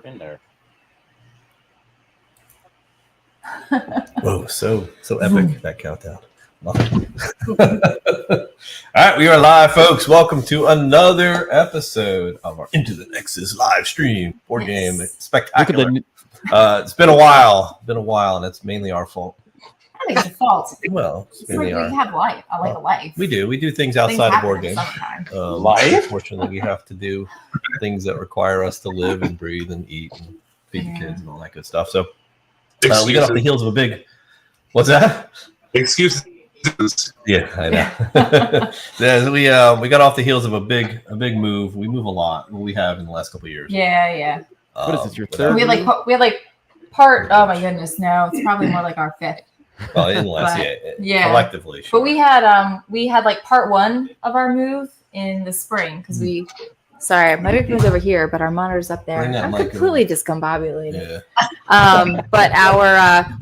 in there. Whoa, so epic, that countdown. All right, we are live, folks. Welcome to another episode of our Into the Nexus live stream board game spectacular. It's been a while, and it's mainly our fault. I think it's a fault. Well, it's like we have life. I like a life. We do things outside of board games. Life? Unfortunately, we have to do things that require us to live and breathe and eat and feed the kids and all that good stuff. So we got off the heels of a big. What's that? Excuses. Yeah, I know. Yeah, we got off the heels of a big move. We move a lot. We have in the last couple of years. Yeah. What is this? Your third? We had like part. Oh my goodness, no, it's probably more like our fifth. Well, in the last, collectively. Sure. But we had like part one of our move in the spring because we. Sorry, my microphone's over here, but our monitor's up there. I'm completely discombobulated. Yeah. But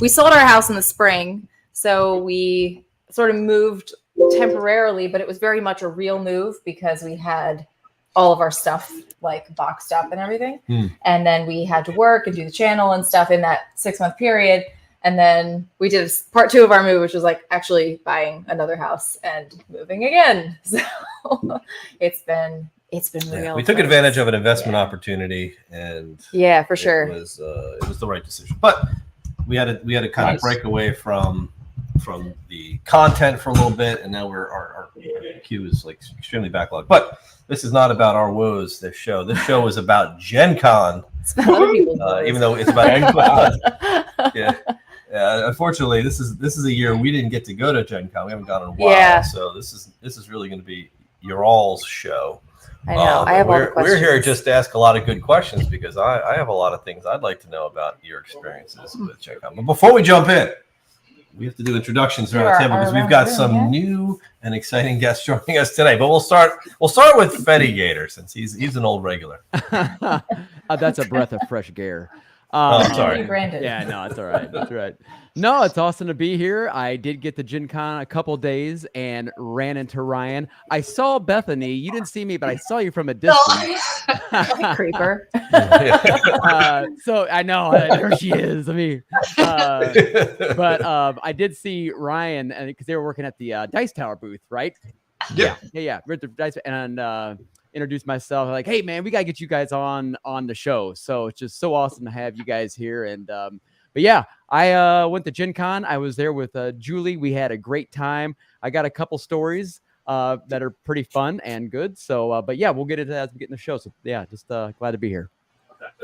we sold our house in the spring, so we sort of moved temporarily, but it was very much a real move because we had all of our stuff like boxed up and everything. And then we had to work and do the channel and stuff in that 6-month period. And then we did part two of our move, which was like actually buying another house and moving again. So it's been real. We took advantage of an investment opportunity, and for sure, it was the right decision. But we had to kind of break away from the content for a little bit, and now our queue is like extremely backlogged. But this is not about our woes. This show is about Gencon. It's about other people's woes. Even though it's about Gencon. Yeah. Unfortunately, this is a year we didn't get to go to Gencon. We haven't gone in a while. Yeah. So this is really going to be your all's show. I know. I have all the questions. We're here just to ask a lot of good questions because I have a lot of things I'd like to know about your experiences with Gencon. But before we jump in, we have to do introductions around the table because we've got some new and exciting guests joining us today. But we'll start with Fetty Gator since he's an old regular. That's a breath of fresh air. I'm sorry. Yeah, no, it's all right. That's right. No, it's awesome to be here. I did get to Gen Con a couple days and ran into Ryan. I saw Bethany. You didn't see me, but I saw you from a distance. Creeper. So I know there she is. But I did see Ryan because they were working at the Dice Tower booth, right? Yeah. We're at the Dice and introduced myself like, hey man, we gotta get you guys on the show. So it's just so awesome to have you guys here. And but yeah, I went to Gen Con. I was there with Julie. We had a great time. I got a couple stories that are pretty fun and good. So but yeah, we'll get into that as we get in the show. So yeah, just glad to be here.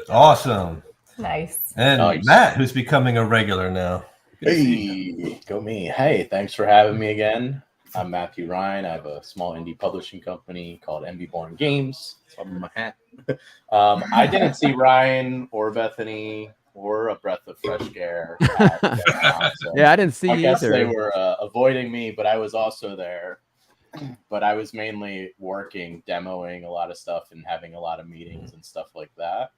Awesome. Nice. And Matt, who's becoming a regular now. Hey, go me. Hey, thanks for having me again. I'm Matthew Ryan. I have a small indie publishing company called MB Born Games. It's on my hat. I didn't see Ryan or Bethany or a breath of fresh air. I didn't see I guess either. They were avoiding me, but I was also there. But I was mainly working, demoing a lot of stuff and having a lot of meetings and stuff like that.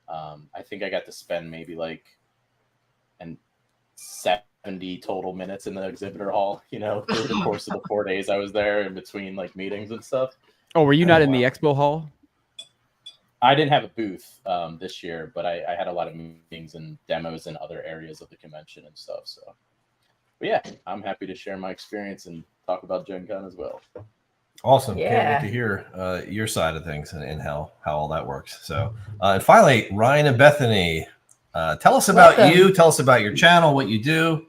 I think I got to spend maybe 70 total minutes in the exhibitor hall, through the course of the 4 days I was there in between meetings and stuff. Oh, were you not in the expo hall? I didn't have a booth this year, but I had a lot of meetings and demos in other areas of the convention and stuff. So, but yeah, I'm happy to share my experience and talk about Gen Con as well. Awesome. Can't wait to hear your side of things and how all that works. So, and finally, Ryan and Bethany, tell us about you. Tell us about your channel, what you do.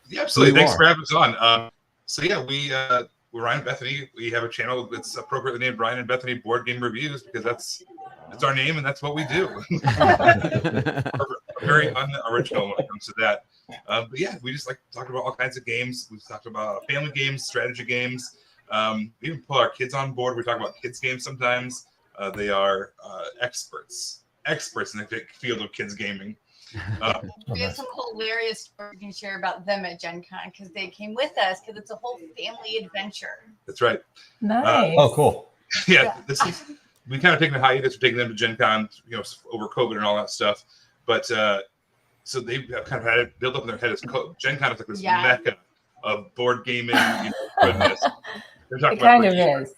Yeah, absolutely. Thanks for having us on. We're Ryan and Bethany. We have a channel that's appropriately named Ryan and Bethany Board Game Reviews because that's our name and that's what we do. Very unoriginal when it comes to that. But yeah, we just like talk about all kinds of games. We've talked about family games, strategy games. We even pull our kids on board. We talk about kids games sometimes. They are experts in the field of kids gaming. We have some hilarious stories we can share about them at Gen Con because they came with us because it's a whole family adventure. That's right. Nice. Cool. Yeah, we kind of taken a hiatus for taking them to Gen Con, over COVID and all that stuff. But so they kind of had it built up in their head as Gen Con is like this mecca of board gaming goodness. It kind of is.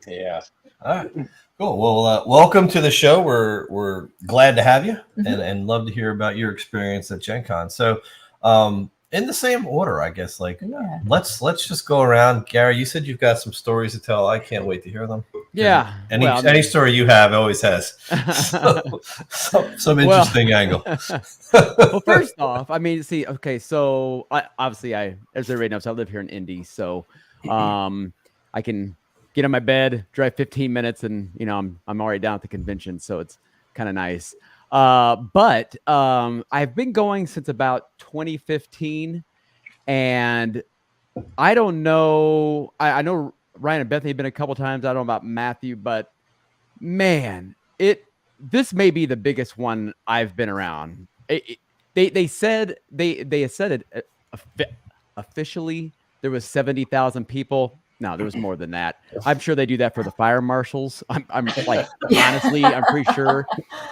Yeah. All right. Cool. Well, welcome to the show. We're glad to have you, and love to hear about your experience at Gen Con. So, in the same order, I guess. Let's just go around. Gary, you said you've got some stories to tell. I can't wait to hear them. Yeah. Any story you have always has some interesting angle. Well, first off, I mean, see, okay, so as everybody knows, I live here in Indy, so I can get in my bed, drive 15 minutes, and I'm already down at the convention, so it's kind of nice. But I've been going since about 2015, and I don't know. I know Ryan and Bethany have been a couple times. I don't know about Matthew, but man, this may be the biggest one I've been around. They said it officially there was 70,000 people. No, there was more than that. I'm sure they do that for the fire marshals. I'm like, honestly, I'm pretty sure.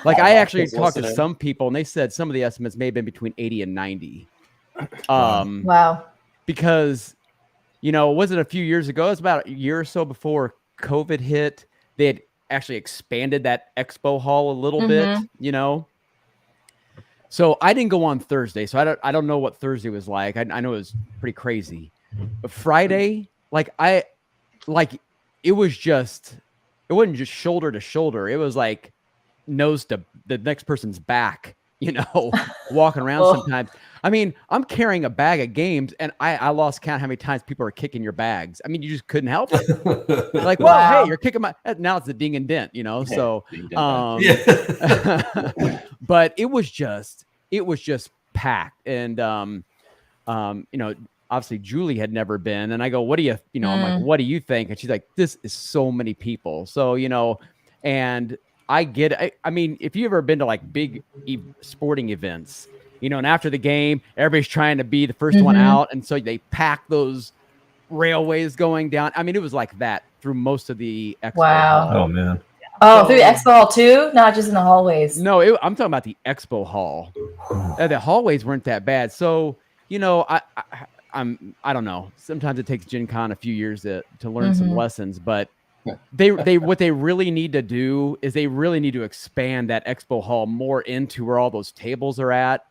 Like, I actually talked to some people, and they said some of the estimates may have been between 80 and 90. Wow. Because, was it a few years ago? It was about a year or so before COVID hit. They had actually expanded that expo hall a little bit, So I didn't go on Thursday, so I don't know what Thursday was like. I know it was pretty crazy. But Friday, it wasn't just shoulder to shoulder. It was like nose to the next person's back, walking around sometimes. I mean, I'm carrying a bag of games, and I lost count how many times people are kicking your bags. I mean, you just couldn't help it. Like, well, hey, you're kicking my. Now it's the ding and dent, So, but it was just packed, and obviously Julie had never been, and I go, what do you, I'm like, what do you think? And she's like, this is so many people. So, and I get it. I mean, if you've ever been to like big sporting events, and after the game, everybody's trying to be the first one out. And so they pack those railways going down. I mean, it was like that through most of the expo. Wow. Oh, man. Oh, through the expo hall too? Not just in the hallways. No, I'm talking about the expo hall. The hallways weren't that bad. So, I don't know. Sometimes it takes Gen Con a few years to learn some lessons, but what they really need to do is they really need to expand that expo hall more into where all those tables are at.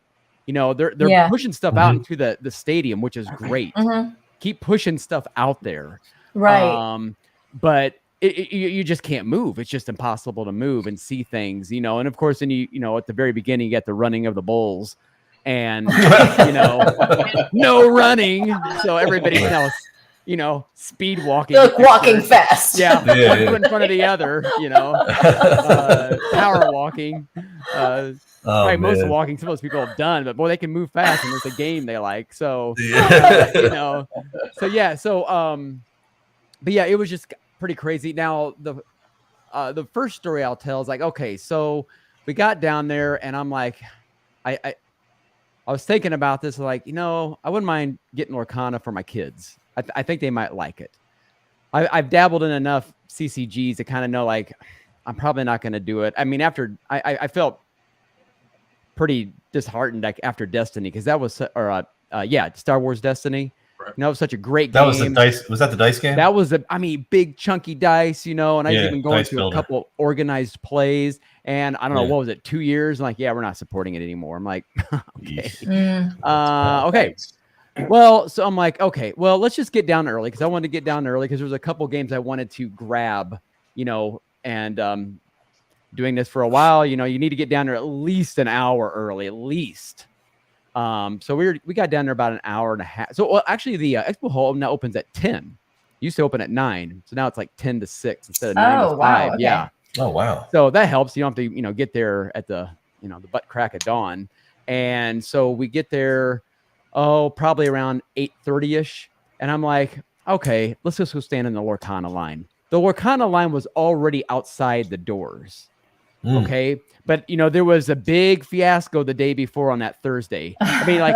They're pushing stuff out into the stadium, which is great. Keep pushing stuff out there. Right. But you just can't move. It's just impossible to move and see things, and of course, then at the very beginning, you get the running of the bulls. And no running, so everybody's now speed walking. They're like walking fast. Yeah, one foot in front of the other. Power walking. Most walking some of those people have done, but boy, they can move fast, and it's a game they like. So but yeah, it was just pretty crazy. Now the first story I'll tell is like, okay, so we got down there, and I'm like, I was thinking about this, like, I wouldn't mind getting Lorcana for my kids. I think they might like it. I've dabbled in enough CCGs to kind of know, like, I'm probably not going to do it. I mean, after I felt pretty disheartened after Destiny, because that was, Star Wars Destiny. Right. It was such a great game. That was the dice. Was that the dice game? That was big chunky dice, and I was even going to a couple organized plays, and I don't know, what was it, 2 years? I'm like, we're not supporting it anymore. I'm like, okay. Okay. Well, so I'm like, okay, well, let's just get down early, because I wanted to get down early because there was a couple games I wanted to grab, and doing this for a while, you need to get down there at least an hour early, at least. So we got down there about an hour and a half. So actually the expo hall now opens at 10. Used to open at 9. So now it's like 10 to 6 instead of 9 to 5. Wow, okay. Yeah. Oh, wow. So that helps. You don't have to, get there at the butt crack of dawn. And so we get there, probably around 8:30ish. And I'm like, okay, let's just go stand in the Lorcana line. The Lorcana line was already outside the doors. Okay. But, there was a big fiasco the day before on that Thursday. I mean,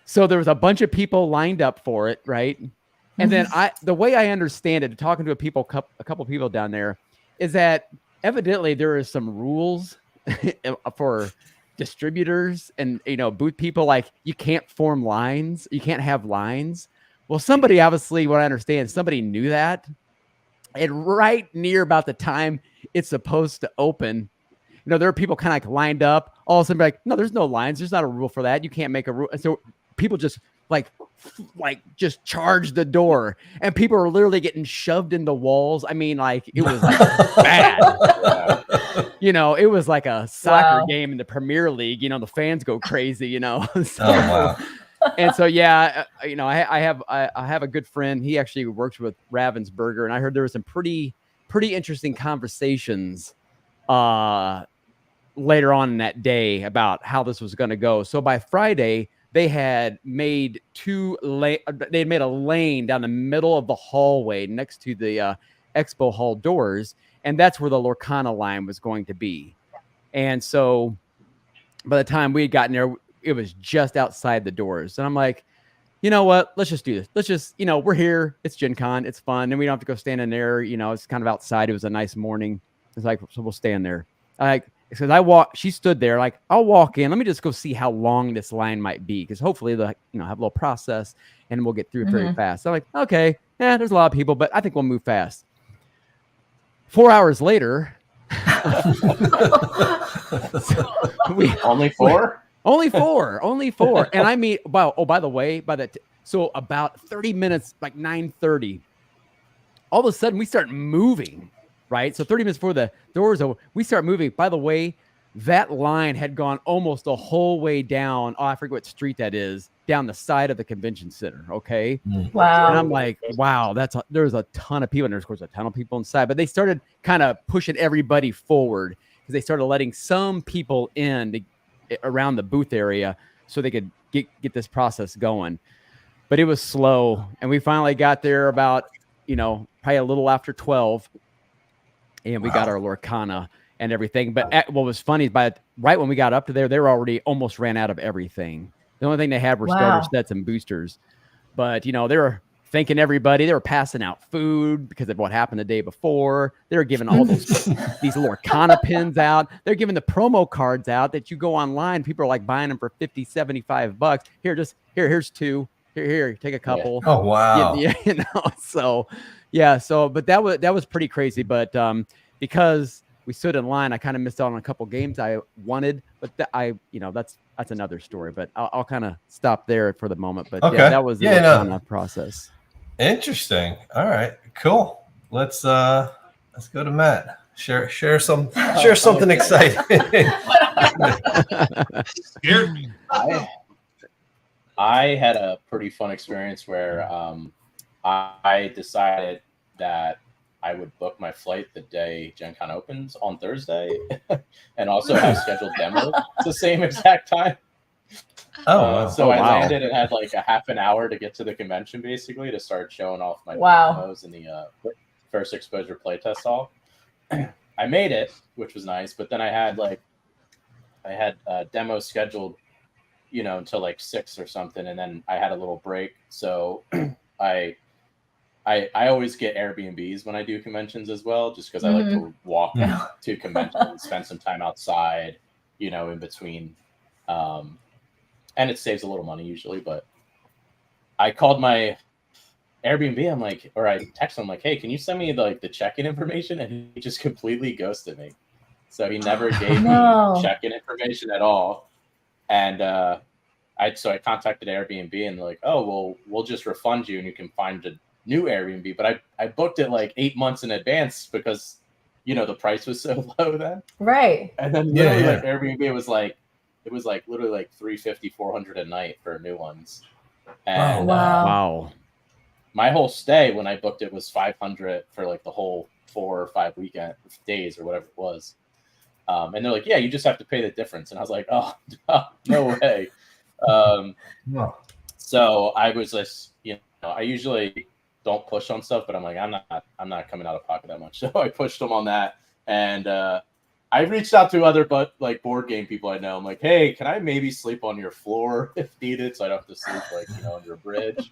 so there was a bunch of people lined up for it. Right. And then the way I understand it, talking to a couple people down there, is that evidently there is some rules for distributors and, booth people, like you can't form lines. You can't have lines. Well, somebody, obviously, what I understand, somebody knew that. And right near about the time it's supposed to open, there are people kind of like lined up. All of a sudden, be like, no, there's no lines. There's not a rule for that. You can't make a rule. And so people just like just charge the door, and people are literally getting shoved in the walls. I mean, like it was like bad. It was like a soccer game in the Premier League. The fans go crazy. So, oh wow. And so I have a good friend. He actually works with Ravensburger, and I heard there was some pretty interesting conversations later on in that day about how this was going to go. So by Friday, they had made a lane down the middle of the hallway next to the expo hall doors, and that's where the Lorcana line was going to be. And so by the time we had gotten there, it was just outside the doors. And I'm like, you know what? Let's just do this. Let's just, we're here. It's Gen Con. It's fun. And we don't have to go stand in there. It's kind of outside. It was a nice morning. It's like, so we'll stand there. Because she stood there like, I'll walk in. Let me just go see how long this line might be. Because hopefully they'll, have a little process and we'll get through it very fast. So I'm like, okay, there's a lot of people, but I think we'll move fast. 4 hours later. Only four? Only four. And I mean, by the way, so about 30 minutes, like 9:30, all of a sudden we start moving, right? So 30 minutes before the doors open, we start moving. By the way, that line had gone almost the whole way down. Oh, I forget what street that is, down the side of the convention center. Okay. Wow. And I'm like, wow, there's a ton of people. And there's, of course, a ton of people inside, but they started kind of pushing everybody forward because they started letting some people in around the booth area so they could get this process going. But it was slow. And we finally got there about, probably a little after 12. And we got our Lorcana and everything. But what was funny is right when we got up to there, they were already almost ran out of everything. The only thing they had were starter sets and boosters. But, they were thanking everybody. They were passing out food because of what happened the day before. They were giving all these Lorcana pins out. They're giving the promo cards out that you go online. People are like buying them for $50, $75. Here's two. Here, take a couple. Oh, wow. But that was pretty crazy. But because we stood in line, I kind of missed out on a couple games I wanted, but that's another story. But I'll kind of stop there for the moment. But that was the process. Interesting. All right, cool. Let's go to Matt. Share something exciting. Scared me. I had a pretty fun experience where I decided that I would book my flight the day Gen Con opens on Thursday and also have scheduled demos at the same exact time. So I landed and had like a half an hour to get to the convention basically to start showing off my demos in the first exposure playtest hall. I made it, which was nice, but then I had demos scheduled, until like 6 or something, and then I had a little break. So I always get Airbnbs when I do conventions as well, just because I like to walk to conventions, spend some time outside, in between. And it saves a little money usually, but I called my Airbnb. I'm like, or I texted him like, hey, can you send me the check-in information? And he just completely ghosted me. So he never gave me check-in information at all. And I contacted Airbnb and they're like, oh, well, we'll just refund you and you can find a new Airbnb. But I booked it like 8 months in advance because, the price was so low then. Right. And then literally Airbnb was like, it was like literally like $350, $400 a night for new ones. And wow. My whole stay when I booked it was $500 for like the whole 4 or 5 weekend days or whatever it was. And they're like, yeah, you just have to pay the difference. And I was like, oh, no way. So I was just, I usually don't push on stuff, but I'm like, I'm not coming out of pocket that much. So I pushed them on that. And I reached out to other board game people I know. I'm like, hey, can I maybe sleep on your floor if needed? So I don't have to sleep under a bridge.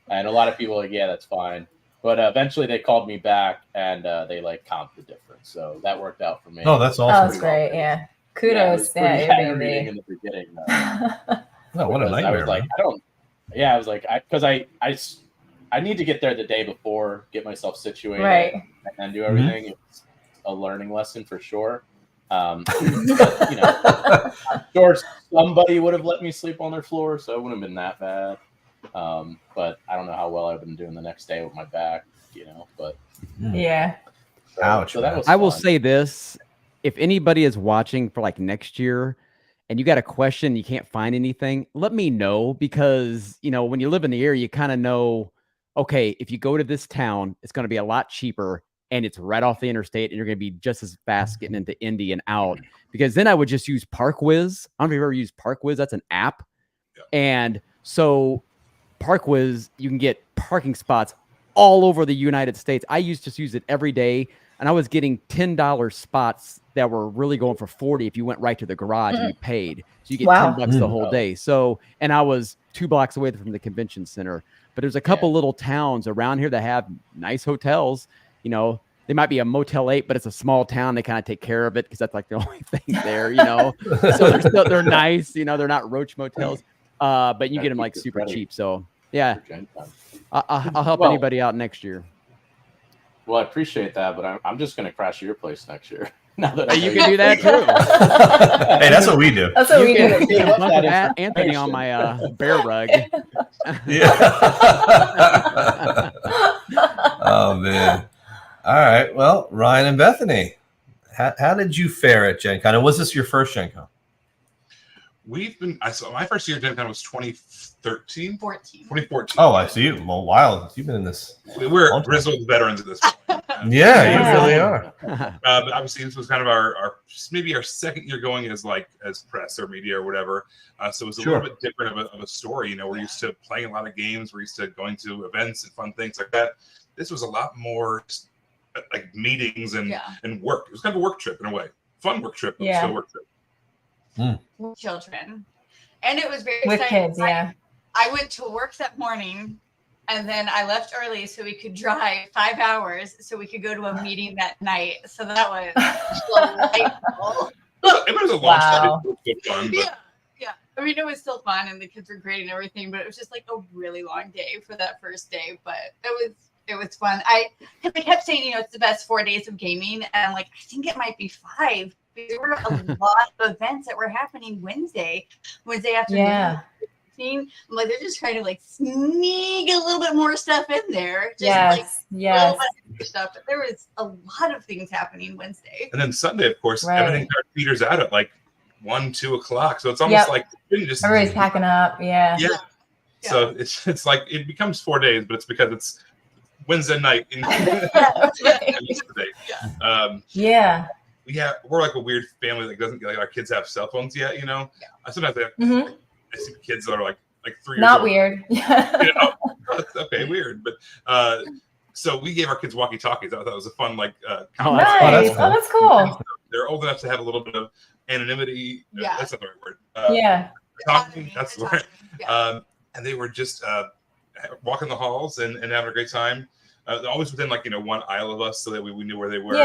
And a lot of people are like, yeah, that's fine. But eventually they called me back and they comped the difference. So that worked out for me. Oh, that's awesome. That was great. Yeah. Kudos. Airbnb in the beginning. No, what a nightmare. I was like, I was like, because I I need to get there the day before, get myself situated, Right. and then do everything. It's a learning lesson for sure. But, you know, I'm sure somebody would have let me sleep on their floor, so it wouldn't have been that bad. But I don't know how well I've been doing the next day with my back, you know. But Yeah. Ouch, so that man. was. I will fun. say this: if anybody is watching for like next year, and you got a question, you can't find anything, let me know, because you know when you live in the area, you kind of know. Okay, if you go to this town, it's going to be a lot cheaper, and it's right off the interstate, and you're going to be just as fast getting into Indy and out. Because then I would just use ParkWiz. I don't know if you've ever used ParkWiz. That's an app, and so ParkWiz, you can get parking spots all over the United States. I used to use it every day, and I was getting $10 spots that were really going for 40 if you went right to the garage and you paid. So you get $10 the whole day. So, and I was 2 blocks away from the convention center. But there's a couple little towns around here that have nice hotels. You know, they might be a Motel 8, but it's a small town. They kind of take care of it because that's like the only thing there, you know. So they're nice, you know, they're not roach motels. But you get them like super cheap. So yeah, I'll help anybody out next year. Well, I appreciate that, but I'm just going to crash your place next year. Now that you can do that too. Hey, that's what we do. That's what we do. You can bunk with Anthony on my bear rug. Yeah. Oh man. All right. Well, Ryan and Bethany, how did you fare at Gen Con? And was this your first Gen Con? So my first year at Gen Con was 2013? 2014. Oh, I see you. Well, wow. You've been in this. We're grizzled veterans at this point. Yeah, you really are. But obviously, this was kind of our maybe our second year going as press or media or whatever. So it was a little bit different of a story. You know, we're used to playing a lot of games. We're used to going to events and fun things like that. This was a lot more like meetings and work. It was kind of a work trip in a way. Fun work trip, but still work trip. With children, and it was very with exciting. kids. Yeah, I went to work that morning, and then I left early so we could drive 5 hours so we could go to a meeting that night. So that was delightful. It was a long time. It was fun, but... Yeah. I mean, it was still fun, and the kids were great and everything, but it was just like a really long day for that first day. But it was fun. I kept saying, you know, it's the best 4 days of gaming, and I'm like, I think it might be 5. There were a lot of events that were happening Wednesday afternoon. Yeah. I'm like, they're just trying to like sneak a little bit more stuff in there. Yes. Stuff. But there was a lot of things happening Wednesday. And then Sunday, of course, everything peters out at like 1, 2 o'clock. So it's almost like everybody's packing up. Yeah. So it's like it becomes 4 days, but it's because it's Wednesday night in yesterday. We're like a weird family that doesn't like our kids have cell phones yet, you know. Sometimes I see kids that are like 3 years not old. weird. You know? Okay, weird. But so we gave our kids walkie-talkies. I thought that was a fun nice. cool. Oh, that's cool. They're old enough to have a little bit of anonymity. That's not the right word. Talking, that's the word. And they were just walking the halls and having a great time. Always within 1 aisle of us, so that we knew where they were.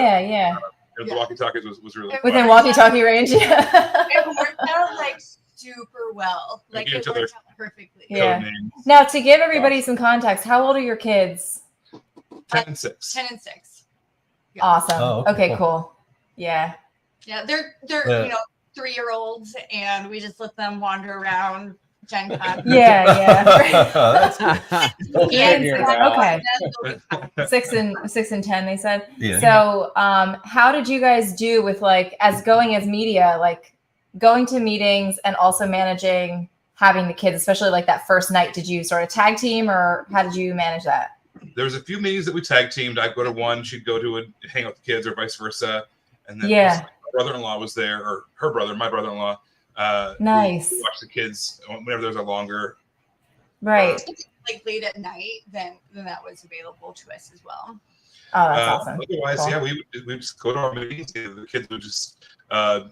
The walkie-talkies was really within walkie-talkie range. It worked out super well. It worked out perfectly. Yeah. Now, to give everybody some context, how old are your kids? 10 and 6. 10 and 6. Yeah. Awesome. Okay, cool. Yeah. Yeah, they're 3-year-olds, and we just let them wander around Gen Con. Okay. 6 and 10, they said. Yeah. So, how did you guys do with as media, going to meetings and also managing having the kids, especially that first night? Did you sort of tag team, or how did you manage that? There was a few meetings that we tag teamed. I'd go to one, she'd go to hang out with the kids, or vice versa. And then my brother-in-law was there, or my brother-in-law. Nice. We watch the kids whenever there's a longer. Right. Late at night, then that was available to us as well. Oh, that's awesome. Otherwise, cool. we just go to our meetings. The kids would just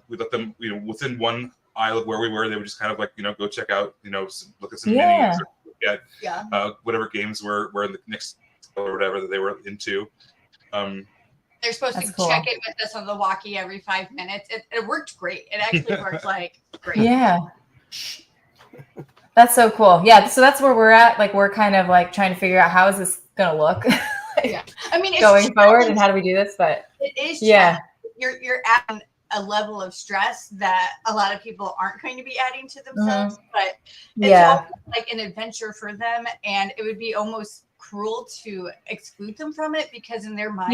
we let them, within 1 aisle of where we were, they would just kind of go check out, look at some minis, or look at whatever games were in the next or whatever that they were into. They're supposed to check in with us on the walkie every 5 minutes. It worked great. It actually worked great. Yeah. That's so cool. Yeah, so that's where we're at. Like we're kind of like trying to figure out how is this gonna look Yeah, I mean, it's going forward, and how do we do this? But it is. Yeah. You're at a level of stress that a lot of people aren't going to be adding to themselves, but it's almost like an adventure for them, and it would be almost cruel to exclude them from it because in their mind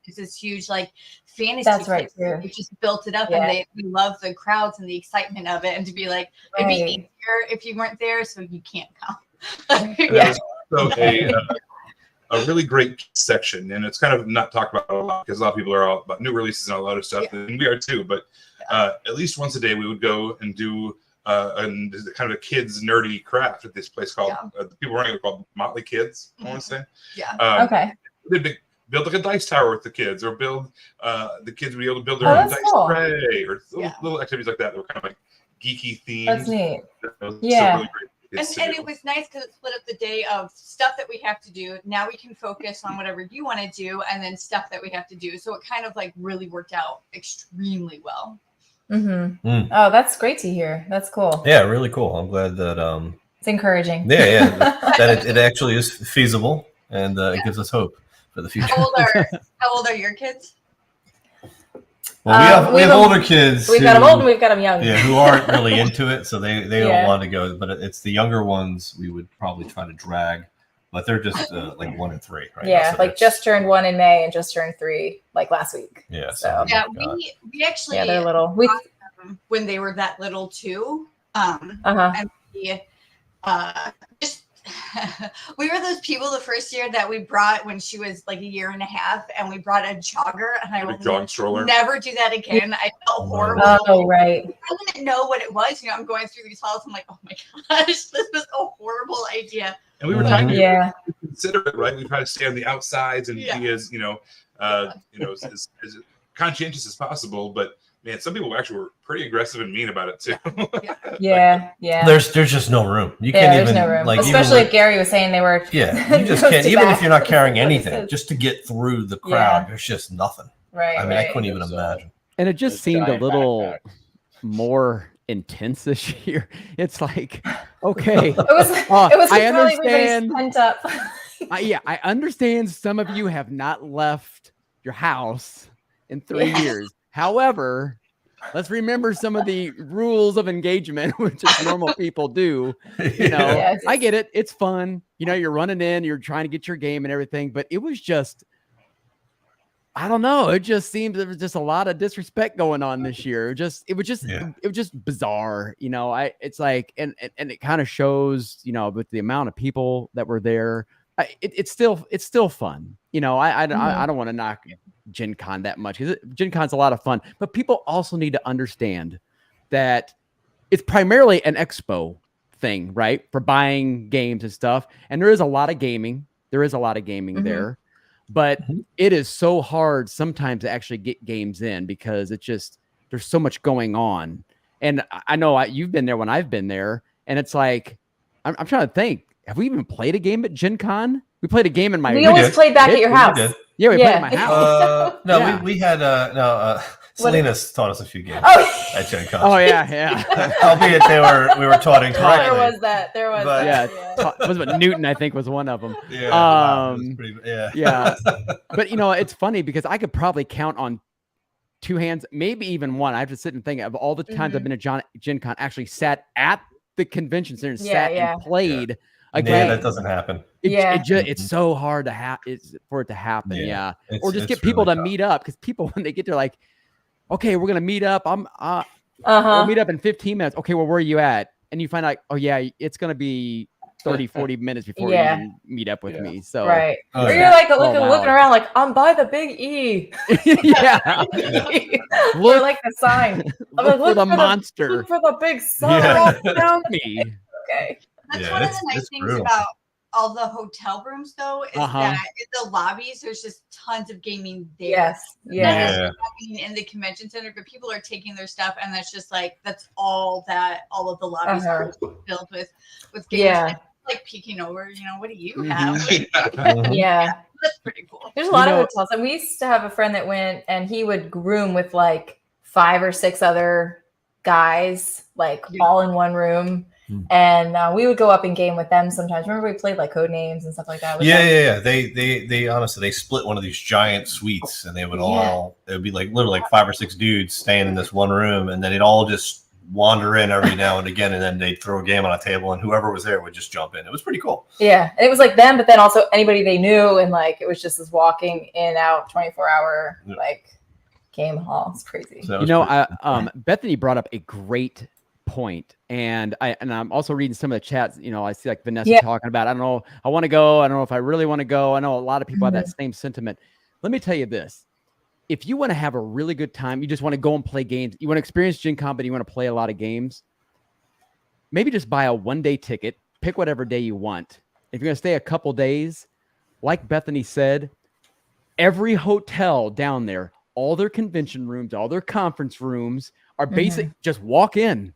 it's this huge like fantasy. That's right too. They just built it up and they love the crowds and the excitement of it, and to be like it'd be easier if you weren't there, so you can't come. So a really great section, and it's kind of not talked about a lot because a lot of people are all about new releases and a lot of stuff, and we are too. But at least once a day, we would go and do kind of a kids nerdy craft at this place called the people running it called Motley Kids. I want to say, okay. They'd build like a dice tower with the kids, or build the kids would be able to build their own dice tray, or little activities like that were kind of like geeky themed. That's neat. Yeah. Really great. And it was nice because it split up the day of stuff that we have to do. Now we can focus on whatever you want to do, and then stuff that we have to do. So it kind of like really worked out extremely well. Oh, that's great to hear. That's cool. Yeah, really cool. I'm glad that it's encouraging. Yeah, that it actually is feasible, and it gives us hope for the future. How old are your kids? Well, we have older kids. We've got them old and we've got them young. Yeah, who aren't really into it, so they don't want to go. But it's the younger ones we would probably try to drag, but they're just like 1 and 3, right? Yeah, so like just turned 1 in May and just turned 3 like last week. Yeah. So we actually they're little. When they were that little too. And we just we were those people the first year that we brought when she was like 1.5 years, and we brought a jogger, and I will never do that again. I felt horrible. Oh, right. I didn't know what it was. You know, I'm going through these halls. I'm like, oh my gosh, this was a horrible idea. And we were trying to consider it, right? We try to stay on the outsides and be as as conscientious as possible, but. Man, some people actually were pretty aggressive and mean about it too. Yeah. There's just no room. You can't even. No room. Like, especially if Gary was saying they were. Yeah, you just can't. Even if you're not carrying anything, just to get through the crowd, there's just nothing. Right. I mean, I couldn't even imagine. And it just seemed a little more intense this year. It's like, okay, it was. I understand. Pent up. I understand some of you have not left your house in 3 years. However, let's remember some of the rules of engagement, which just normal people do. You know, I get it. It's fun. You know, you're running in, you're trying to get your game and everything, but it was just, I don't know. It just seemed there was just a lot of disrespect going on this year. It was just bizarre. You know, it's like, and it kind of shows, you know, with the amount of people that were there, it's still fun. You know, I don't want to knock Gen Con that much because Gen Con's a lot of fun, but people also need to understand that it's primarily an expo thing, right? For buying games and stuff. And there is a lot of gaming. There, but it is so hard sometimes to actually get games in because there's so much going on. And I know you've been there when I've been there, and it's like, I'm trying to think, have we even played a game at Gen Con? We played a game in my. We always played back at your house. Yeah, we played at my house. We had Selena's taught us a few games at Gen Con. Oh yeah. Albeit we were taught incorrectly. There was that. Was it Newton? I think was one of them. Yeah. But you know, it's funny because I could probably count on 2 hands, maybe even one. I have to sit and think of all the times I've been at Gen Con, actually sat at the convention center and and played. Again, that doesn't happen. It's so hard for it to happen. Yeah. Or just get people to meet up, because people, when they get there, like, okay, we're gonna meet up. We'll meet up in 15 minutes. Okay, well, where are you at? And you find out, oh yeah, it's gonna be 30, 40 minutes before you can meet up with me. So right. Or you're like looking around, like, I'm by the big E. Yeah. Look like the sign. I'm like, look for the monster. Look for the big sign. Around me. Okay. That's one of the nice things about all the hotel rooms, though, is that in the lobbies, there's just tons of gaming there. Yes. Yeah. In the convention center, but people are taking their stuff, and that's just like, that's all of the lobbies are filled with games. Yeah. Like peeking over, you know, what do you have? Yeah. That's pretty cool. There's a lot of hotels. And we used to have a friend that went, and he would room with like 5 or 6 other guys, like all in one room. And we would go up in game with them sometimes. Remember we played like code names and stuff like that. Yeah. They honestly, they split one of these giant suites, and they would it would be like literally like 5 or 6 dudes staying in this one room, and then they'd all just wander in every now and again, and then they'd throw a game on a table, and whoever was there would just jump in. It was pretty cool. Yeah, and it was like them, but then also anybody they knew, and like it was just this walking in out 24-hour like game hall. It's crazy. So Bethany brought up a great point, and I'm also reading some of the chats. I see like Vanessa talking about, I don't know, I want to go, I don't know if I really want to go. I know a lot of people have that same sentiment. Let me tell you this: if you want to have a really good time, you just want to go and play games, you want to experience Gen Con, but you want to play a lot of games, maybe just buy a 1-day ticket, pick whatever day you want. If you're going to stay a couple days, like Bethany said, every hotel down there, all their convention rooms, all their conference rooms are basic. Just walk in.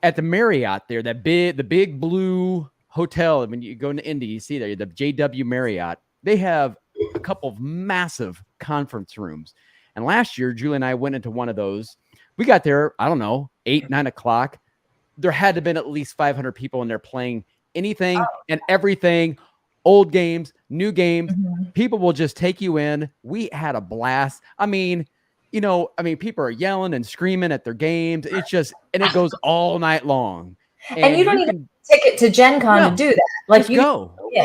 At the Marriott there, the big blue hotel, when you go into Indy, you see there, the JW Marriott, they have a couple of massive conference rooms. And last year, Julie and I went into one of those. We got there, I don't know, 8, 9 o'clock. There had to have been at least 500 people in there playing anything and everything, old games, new games. People will just take you in. We had a blast. I mean, people are yelling and screaming at their games. It's just, and it goes all night long. And you don't need a ticket to Gen Con to do that. Like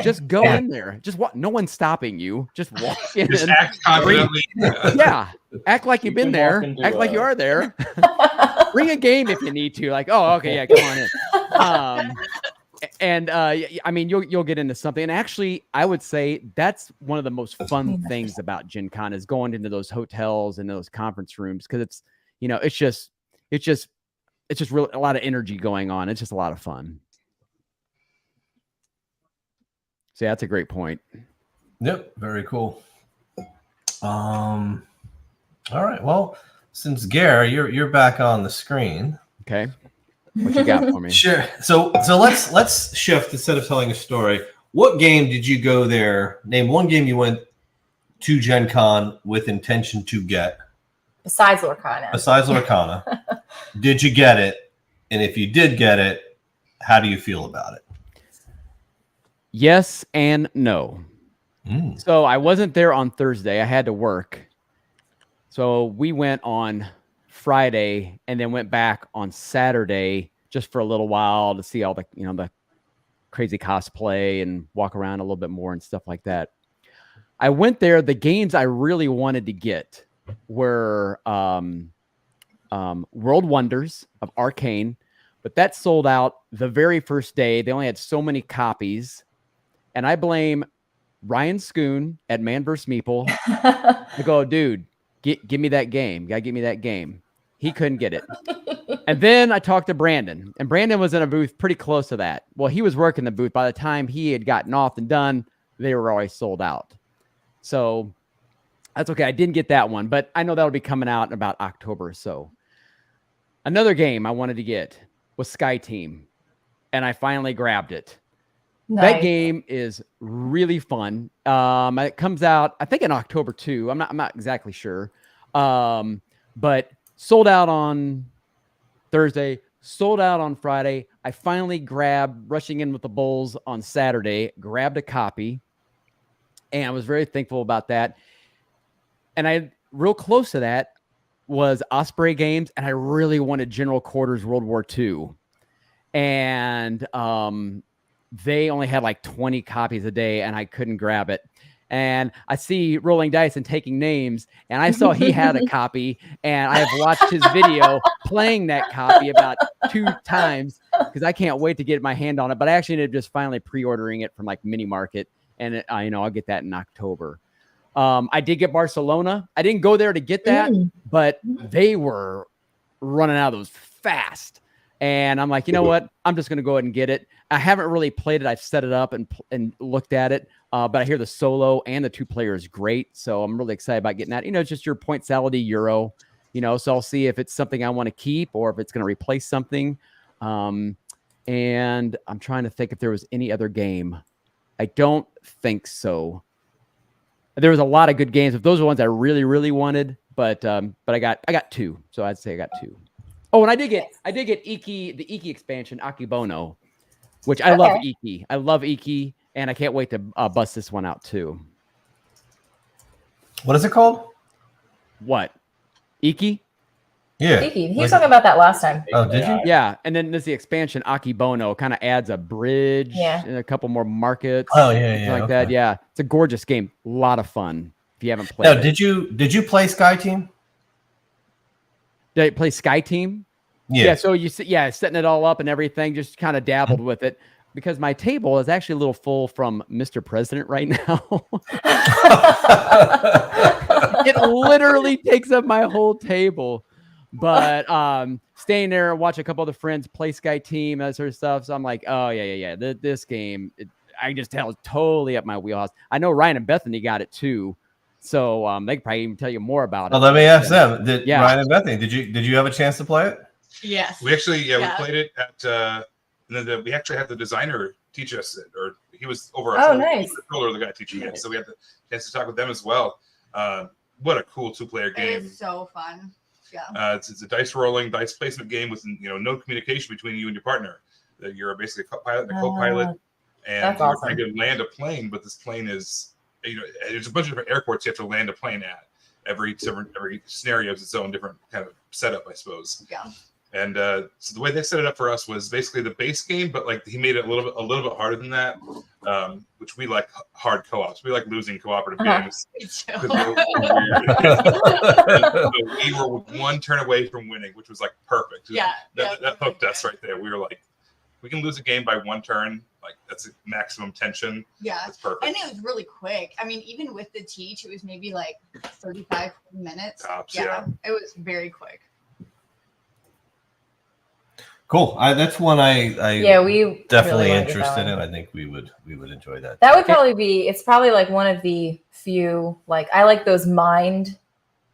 just go in there. Just walk. No one's stopping you. Just walk in. Just act confidently. Act like you've been there. Act like you are there. Bring a game if you need to. Like, oh, okay, yeah, come on in. I mean, you'll get into something. And actually, I would say that's one of the most fun things about Gen Con is going into those hotels and those conference rooms, because it's, it's just really a lot of energy going on. It's just a lot of fun. So that's a great point. Yep, very cool. All right. Well, since Gare, you're back on the screen. Okay. What you got for me? Sure. So let's shift instead of telling a story. What game did you go there? Name one game you went to Gen Con with intention to get. Besides Lorcana. Did you get it? And if you did get it, how do you feel about it? Yes and no. So I wasn't there on Thursday. I had to work. So we went on Friday and then went back on Saturday just for a little while to see all the, the crazy cosplay and walk around a little bit more and stuff like that. I went there. The games I really wanted to get were World Wonders of Arcane, but that sold out the very first day. They only had so many copies, and I blame Ryan Schoon at Man vs. Meeple. I go, dude, give me that game. You gotta give me that game. He couldn't get it. And then I talked to Brandon, and Brandon was in a booth pretty close to that. Well, he was working the booth. By the time he had gotten off and done, they were already sold out. So that's okay. I didn't get that one, but I know that'll be coming out in about October or so. Another game I wanted to get was Sky Team, and I finally grabbed it. Nice. That game is really fun. It comes out, I think, in October too. I'm not exactly sure. But sold out on Thursday, sold out on Friday. I finally grabbed, rushing in with the Bulls on Saturday, grabbed a copy, and I was very thankful about that. And real close to that was Osprey Games, and I really wanted General Quarters World War II. And they only had like 20 copies a day, and I couldn't grab it. And I see Rolling Dice and Taking Names, and I saw he had a copy, and I have watched his video playing that copy about 2 times because I can't wait to get my hand on it. But I actually ended up just finally pre-ordering it from like Mini Market, and I'll get that in October. I did get Barcelona. I didn't go there to get that, but they were running out of those fast. And I'm like, you know what? I'm just going to go ahead and get it. I haven't really played it. I've set it up and looked at it. But I hear the solo and the 2-player is great. So I'm really excited about getting that. It's just your point salad Euro, so I'll see if it's something I want to keep or if it's going to replace something. And I'm trying to think if there was any other game. I don't think so. There was a lot of good games. If those are ones I really, really wanted, but I got 2. So I'd say I got 2. Oh, and I did get Iki, the Iki expansion, Akibono, which I love Iki. I love Iki, and I can't wait to bust this one out too. What is it called? What? Iki? Yeah. Iki. He was talking about that last time. Oh, did you? Yeah, and then there's the expansion Akibono, kind of adds a bridge and a couple more markets. Oh yeah, like that. Yeah, it's a gorgeous game. A lot of fun. If you haven't played. Now, did you play Sky Team? Did I play Sky Team? Yeah. So setting it all up and everything, just kind of dabbled with it because my table is actually a little full from Mr. President right now. It literally takes up my whole table. But staying there and watch a couple of the friends play Sky Team, that sort of stuff. So I'm like, oh yeah. This game, I can just tell it's totally up my wheelhouse. I know Ryan and Bethany got it too. So they could probably even tell you more about it. Let me ask them. Ryan and Bethany, did you have a chance to play it? Yes. We actually, we played it at, and then we actually had the designer teach us it, or he was over our nice. the guy teaching it. So we had the chance to talk with them as well. What a cool 2-player game. It is so fun. Yeah. It's a dice rolling, dice placement game with no communication between you and your partner. That you're basically a pilot and a co-pilot, and you're trying to land a plane, but this plane is, there's a bunch of different airports you have to land a plane at. Every scenario is its own different kind of setup, I suppose. Yeah. And so the way they set it up for us was basically the base game, but like he made it a little bit harder than that, which we like hard co-ops. We like losing cooperative games. So we were one turn away from winning, which was like perfect. Yeah, that hooked us right there. We were like, we can lose a game by one turn. Like that's a maximum tension. Yeah, that's perfect. And it was really quick. I mean, even with the teach, it was maybe like 35 minutes. Tops, yeah, it was very quick. Cool. That's one we definitely really interested in. I think we would enjoy that. That would probably be. It's probably like one of the few. Like I like those mind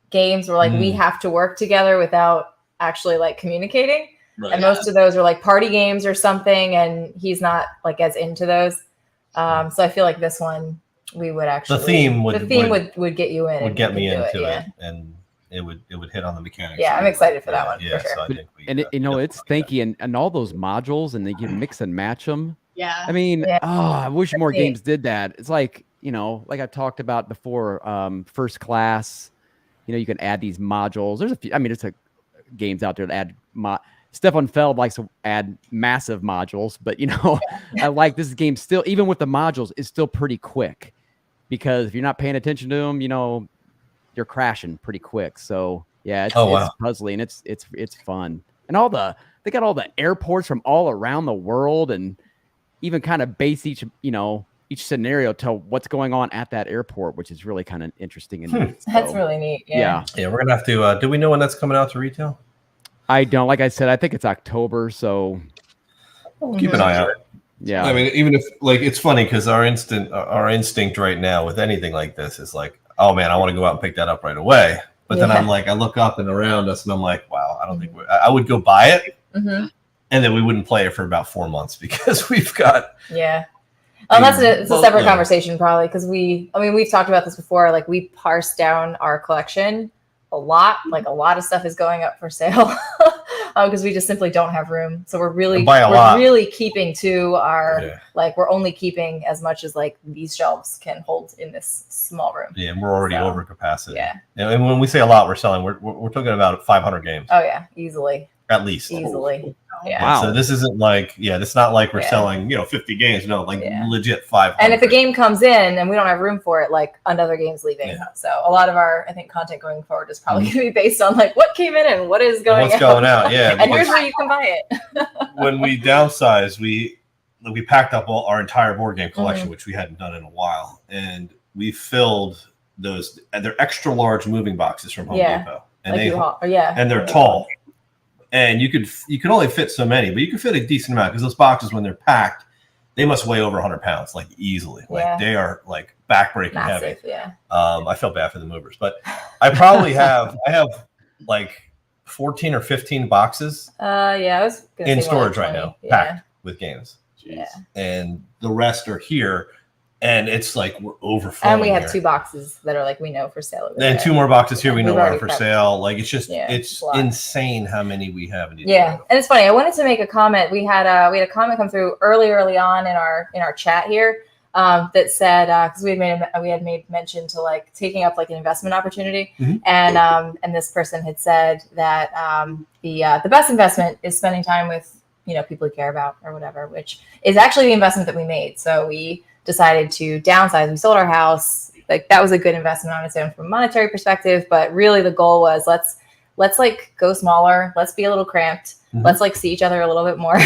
games where like we have to work together without actually like communicating. Right. And most of those are like party games or something, and he's not like as into those. So I feel like this one we would actually the theme would get you in. Would get me into it, and it would hit on the mechanics. Yeah, I'm excited for that one. Yeah, for sure. so I think it's thinky and all those modules, and they can mix and match them. Yeah. I mean, I wish more games did that. It's like like I've talked about before, First Class. You can add these modules. There's a few. I mean, it's games out there that add Stefan Feld likes to add massive modules, but I like this game still, even with the modules, is still pretty quick because if you're not paying attention to them, you're crashing pretty quick. So yeah, it's puzzling. It's fun. And they got all the airports from all around the world and even kind of base each scenario to what's going on at that airport, which is really kind of interesting. And neat. That's really neat. Yeah. We're going to have to, do we know when that's coming out to retail? I don't. Like I said, I think it's October, so keep an eye out. Yeah, I mean, even if it's funny because our instinct right now with anything like this is like, oh man, I want to go out and pick that up right away. But then I'm like, I look up and around us, and I'm like, wow, I don't think I would go buy it, and then we wouldn't play it for about 4 months because we've got it's a separate conversation probably because we've talked about this before. Like we parse down our collection a lot. Like a lot of stuff is going up for sale because we just simply don't have room. So we're really keeping to our we're only keeping as much as like these shelves can hold in this small room. Yeah, and we're already over capacity. Yeah, and when we say a lot, we're selling. We're talking about 500 games. Oh yeah, easily. At least. Easily. Yeah. Wow. So this isn't like, it's not like we're selling, 50 games. No, legit 500. And if a game comes in and we don't have room for it, like another game's leaving. Yeah. So a lot of our, I think, content going forward is probably going to be based on like what came in and what is going What's going out. Yeah. And here's where you can buy it. When we downsized, we packed up our entire board game collection, which we hadn't done in a while. And we filled those, they're extra large moving boxes from Home Depot. And and they're tall. And you can only fit so many, but you can fit a decent amount because those boxes, when they're packed, they must weigh over 100 pounds, like easily. Like they are like backbreaking heavy. Yeah. I felt bad for the movers, but I probably have like 14 or 15 boxes. I was in storage right now, packed with games. Yeah. And the rest are here. and it's like we're overflowing. And we have here. 2 boxes that are like we know for sale. And 2 more boxes here we know are for prepped. sale. Like it's just Yeah, it's insane how many we have. Yeah, and it's funny. I wanted to make a comment. We had a comment come through early on in our chat here that said because we had made mention to like taking up like an investment opportunity, and this person had said that the best investment is spending time with people you care about or whatever, which is actually the investment that we made. So we decided to downsize. We sold our house. Like that was a good investment on its own from a monetary perspective, but really the goal was let's like go smaller. Let's be a little cramped. Let's like see each other a little bit more,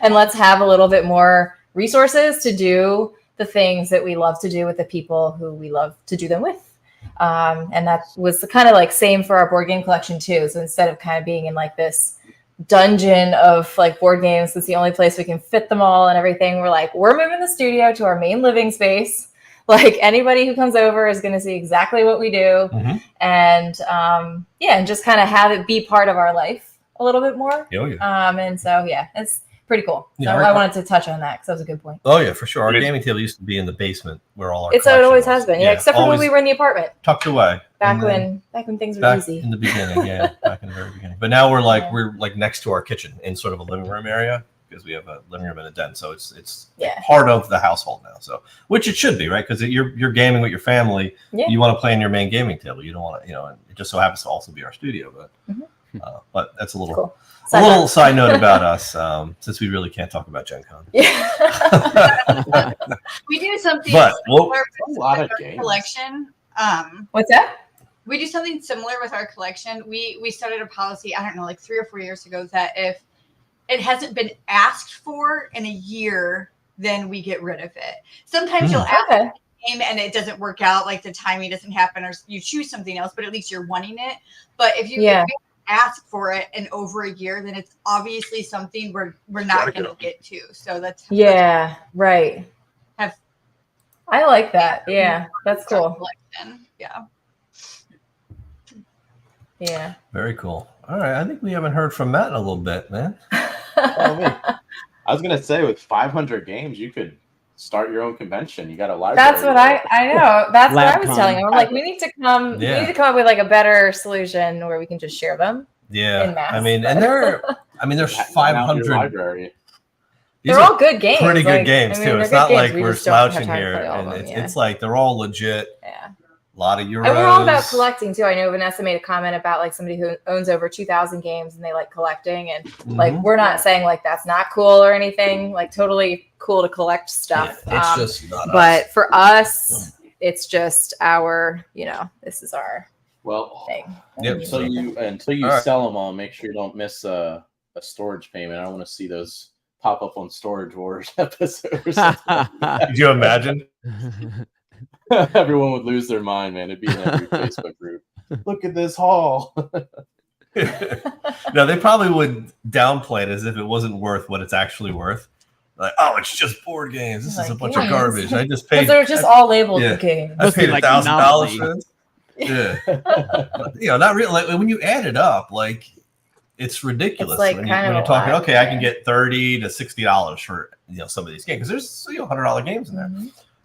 and let's have a little bit more resources to do the things that we love to do with the people who we love to do them with. And that was the kind of like same for our board game collection too. So instead of kind of being in like this dungeon of like board games, it's the only place we can fit them all and everything. We're moving the studio to our main living space. Like anybody who comes over is going to see exactly what we do. And and just kind of have it be part of our life a little bit more. And so, it's pretty cool. So I wanted to touch on that because that was a good point. Oh yeah, for sure. Our gaming table used to be in the basement where all our it always has been. Yeah, except for when we were in the apartment. Tucked away. Back when things were easy. In the beginning, back in the very beginning. But now we're like next to our kitchen in sort of a living room area because we have a living room and a den. So it's part of the household now. So which it should be, right? Because you're gaming with your family. Yeah. You want to play on your main gaming table. You don't want to, and it just so happens to also be our studio. But that's a little cool. Little side note about us, since we really can't talk about Gencon. Yeah. We do something a lot of games. Collection. What's that? We do something similar with our collection. We started a policy, I don't know, like 3 or 4 years ago, that if it hasn't been asked for in a year, then we get rid of it. Sometimes you'll ask a game and it doesn't work out, like the timing doesn't happen, or you choose something else, but at least you're wanting it. But if you ask for it in over a year, then it's obviously something we're not going to get to. So that's right. I like that. Yeah, that's cool. Yeah. Very cool. All right, I think we haven't heard from Matt in a little bit, man. I was gonna say with 500 games, you could start your own convention. You got a library. That's what I know. That's what I was telling him. I'm like, we need to come. We need to come up with like a better solution where we can just share them. Yeah, in mass, there's 500 library. They're all good games. Pretty good games too. It's not like we're slouching here, and it's like they're all legit. Yeah. A lot of euros. And we're all about collecting too. I know Vanessa made a comment about like somebody who owns over 2,000 games and they like collecting, and like we're not saying like that's not cool or anything. Like totally cool to collect stuff. Yeah, it's just not but us. For us, it's just our, this is our thing. Yep. Until you sell them all, make sure you don't miss a storage payment. I don't want to see those pop up on Storage Wars episodes. Could you imagine? Everyone would lose their mind, man. It'd be in every Facebook group. Look at this haul. No, they probably would downplay it as if it wasn't worth what it's actually worth. Like, oh, it's just board games. This is a bunch of garbage. I just paid. They're just all labeled games. I paid $1,000 for this. Yeah, not really. Like when you add it up, like it's ridiculous. It's like when you're talking, okay, I can get $30 to $60 for some of these games because there's $100 games in there.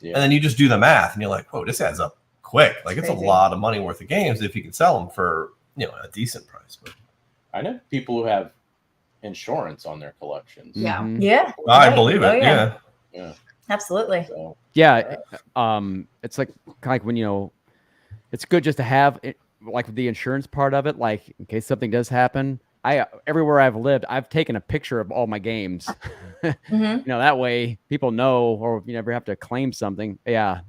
Yeah. And then you just do the math and you're like, whoa, this adds up quick. Like it's a lot of money worth of games if you can sell them for a decent price. But I know people who have insurance on their collections. Yeah. I believe it. Yeah. Absolutely. So, it's like kind of like when it's good just to have it, like the insurance part of it, like in case something does happen. Everywhere I've lived, I've taken a picture of all my games. That way people know, or you never have to claim something. Yeah,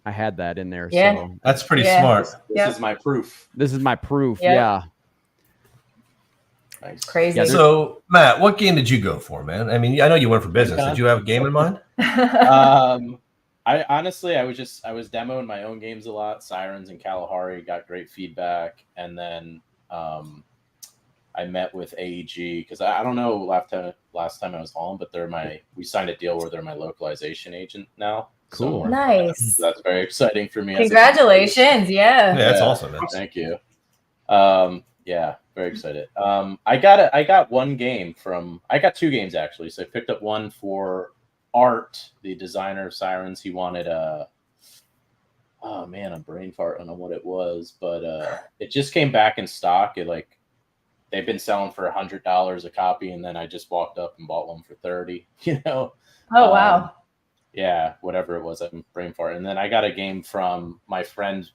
I had that in there. Yeah. So that's pretty smart. This is my proof. This is my proof. Yep. Yeah. Nice. Crazy. Yeah, so Matt, what game did you go for, man? I mean, I know you went for business. Did you have a game in mind? I honestly, I was demoing my own games a lot. Sirens and Kalahari got great feedback, and then I met with AEG because I don't know last time I was on, but we signed a deal where they're my localization agent now. Cool. So nice. That's very exciting for me. Congratulations. Yeah, that's awesome, man. Thank you. Yeah, very excited. I got one game I got 2 games actually. So I picked up one for Art, the designer of Sirens, he wanted oh man, a brain fart. I don't know what it was, but it just came back in stock. It like they've been selling for $100 a copy, and then I just walked up and bought one for 30. You know? Oh wow. Yeah, whatever it was, I'm brain fart. And then I got a game from my friend,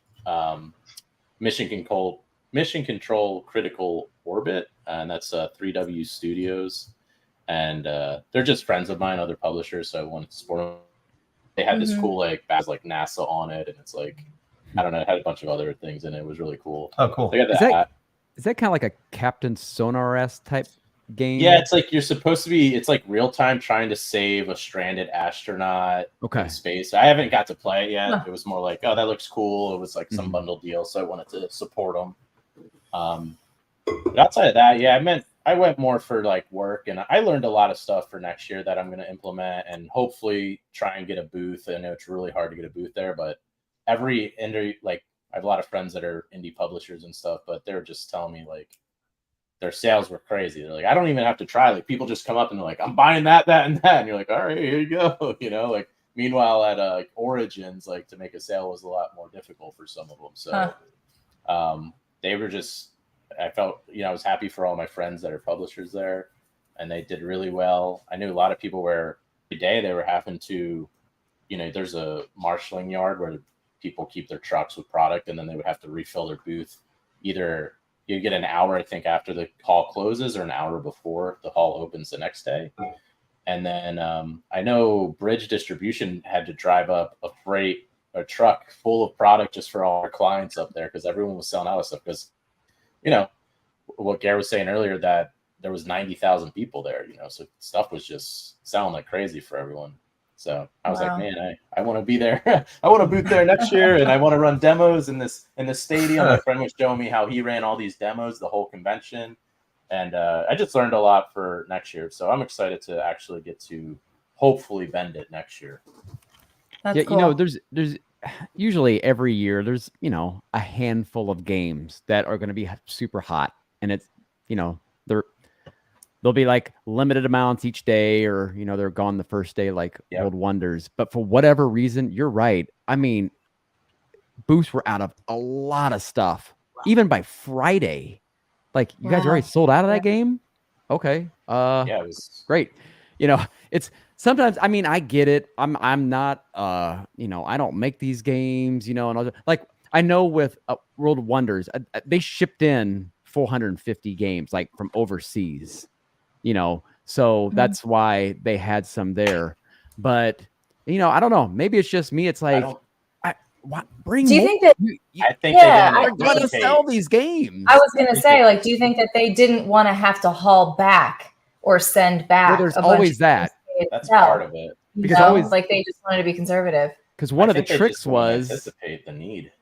Mission Control Critical Orbit, and that's 3W Studios, and they're just friends of mine, other publishers, so I wanted to support them. They had this cool like badge like NASA on it, and it's like I don't know, it had a bunch of other things in it. It was really cool. Oh, cool. They got that. Is that kind of like a Captain Sonar-esque type game? Yeah, it's like you're supposed to be. It's like real time trying to save a stranded astronaut in space. I haven't got to play it yet. It was more like, oh, that looks cool. It was like some bundle deal, so I wanted to support them. But outside of that, yeah, I went more for like work, and I learned a lot of stuff for next year that I'm going to implement and hopefully try and get a booth. I know it's really hard to get a booth there, but every indie, like I have a lot of friends that are indie publishers and stuff, but they're just telling me like their sales were crazy. They're like, I don't even have to try. Like people just come up and they're like, I'm buying that, and that. And you're like, all right, here you go. You know, like meanwhile at Origins, like to make a sale was a lot more difficult for some of them. So they were just, I felt, you know, I was happy for all my friends that are publishers there, and they did really well. I knew a lot of people where every day they were having to, you know, there's a marshaling yard where people keep their trucks with product, and then they would have to refill their booth. Either you get an hour, I think, after the hall closes or an hour before the hall opens the next day. And then I know Bridge Distribution had to drive up a truck full of product just for all our clients up there because everyone was selling out of stuff. Because, you know, what Gare was saying earlier, that there was 90,000 people there, you know, so stuff was just selling like crazy for everyone. So I was like, man, I want to be there. I want a booth there next year, and I want to run demos in this stadium. My friend was showing me how he ran all these demos, the whole convention, and I just learned a lot for next year. So I'm excited to actually get to hopefully bend it next year. That's cool. You know, there's usually every year there's, you know, a handful of games that are going to be super hot, and it's, you know, they'll be like limited amounts each day, or, you know, they're gone the first day, like World Wonders. But for whatever reason, you're right. I mean, booths were out of a lot of stuff, even by Friday. Like, you guys already sold out of that game? Okay. Yeah, it was great. You know, it's sometimes, I mean, I get it. I'm not, you know, I don't make these games, you know, and all, like, I know with World Wonders, they shipped in 450 games, like from overseas. You know, so that's why they had some there. But, you know, I don't know. Maybe it's just me. It's like, bring. Do you think that? I think they're going to sell these games. I was going to say, like, do you think that they didn't want to have to haul back or send back? Well, there's always that. That's part of it. Because always, like, they just wanted to be conservative. Because one of the tricks was anticipate the need.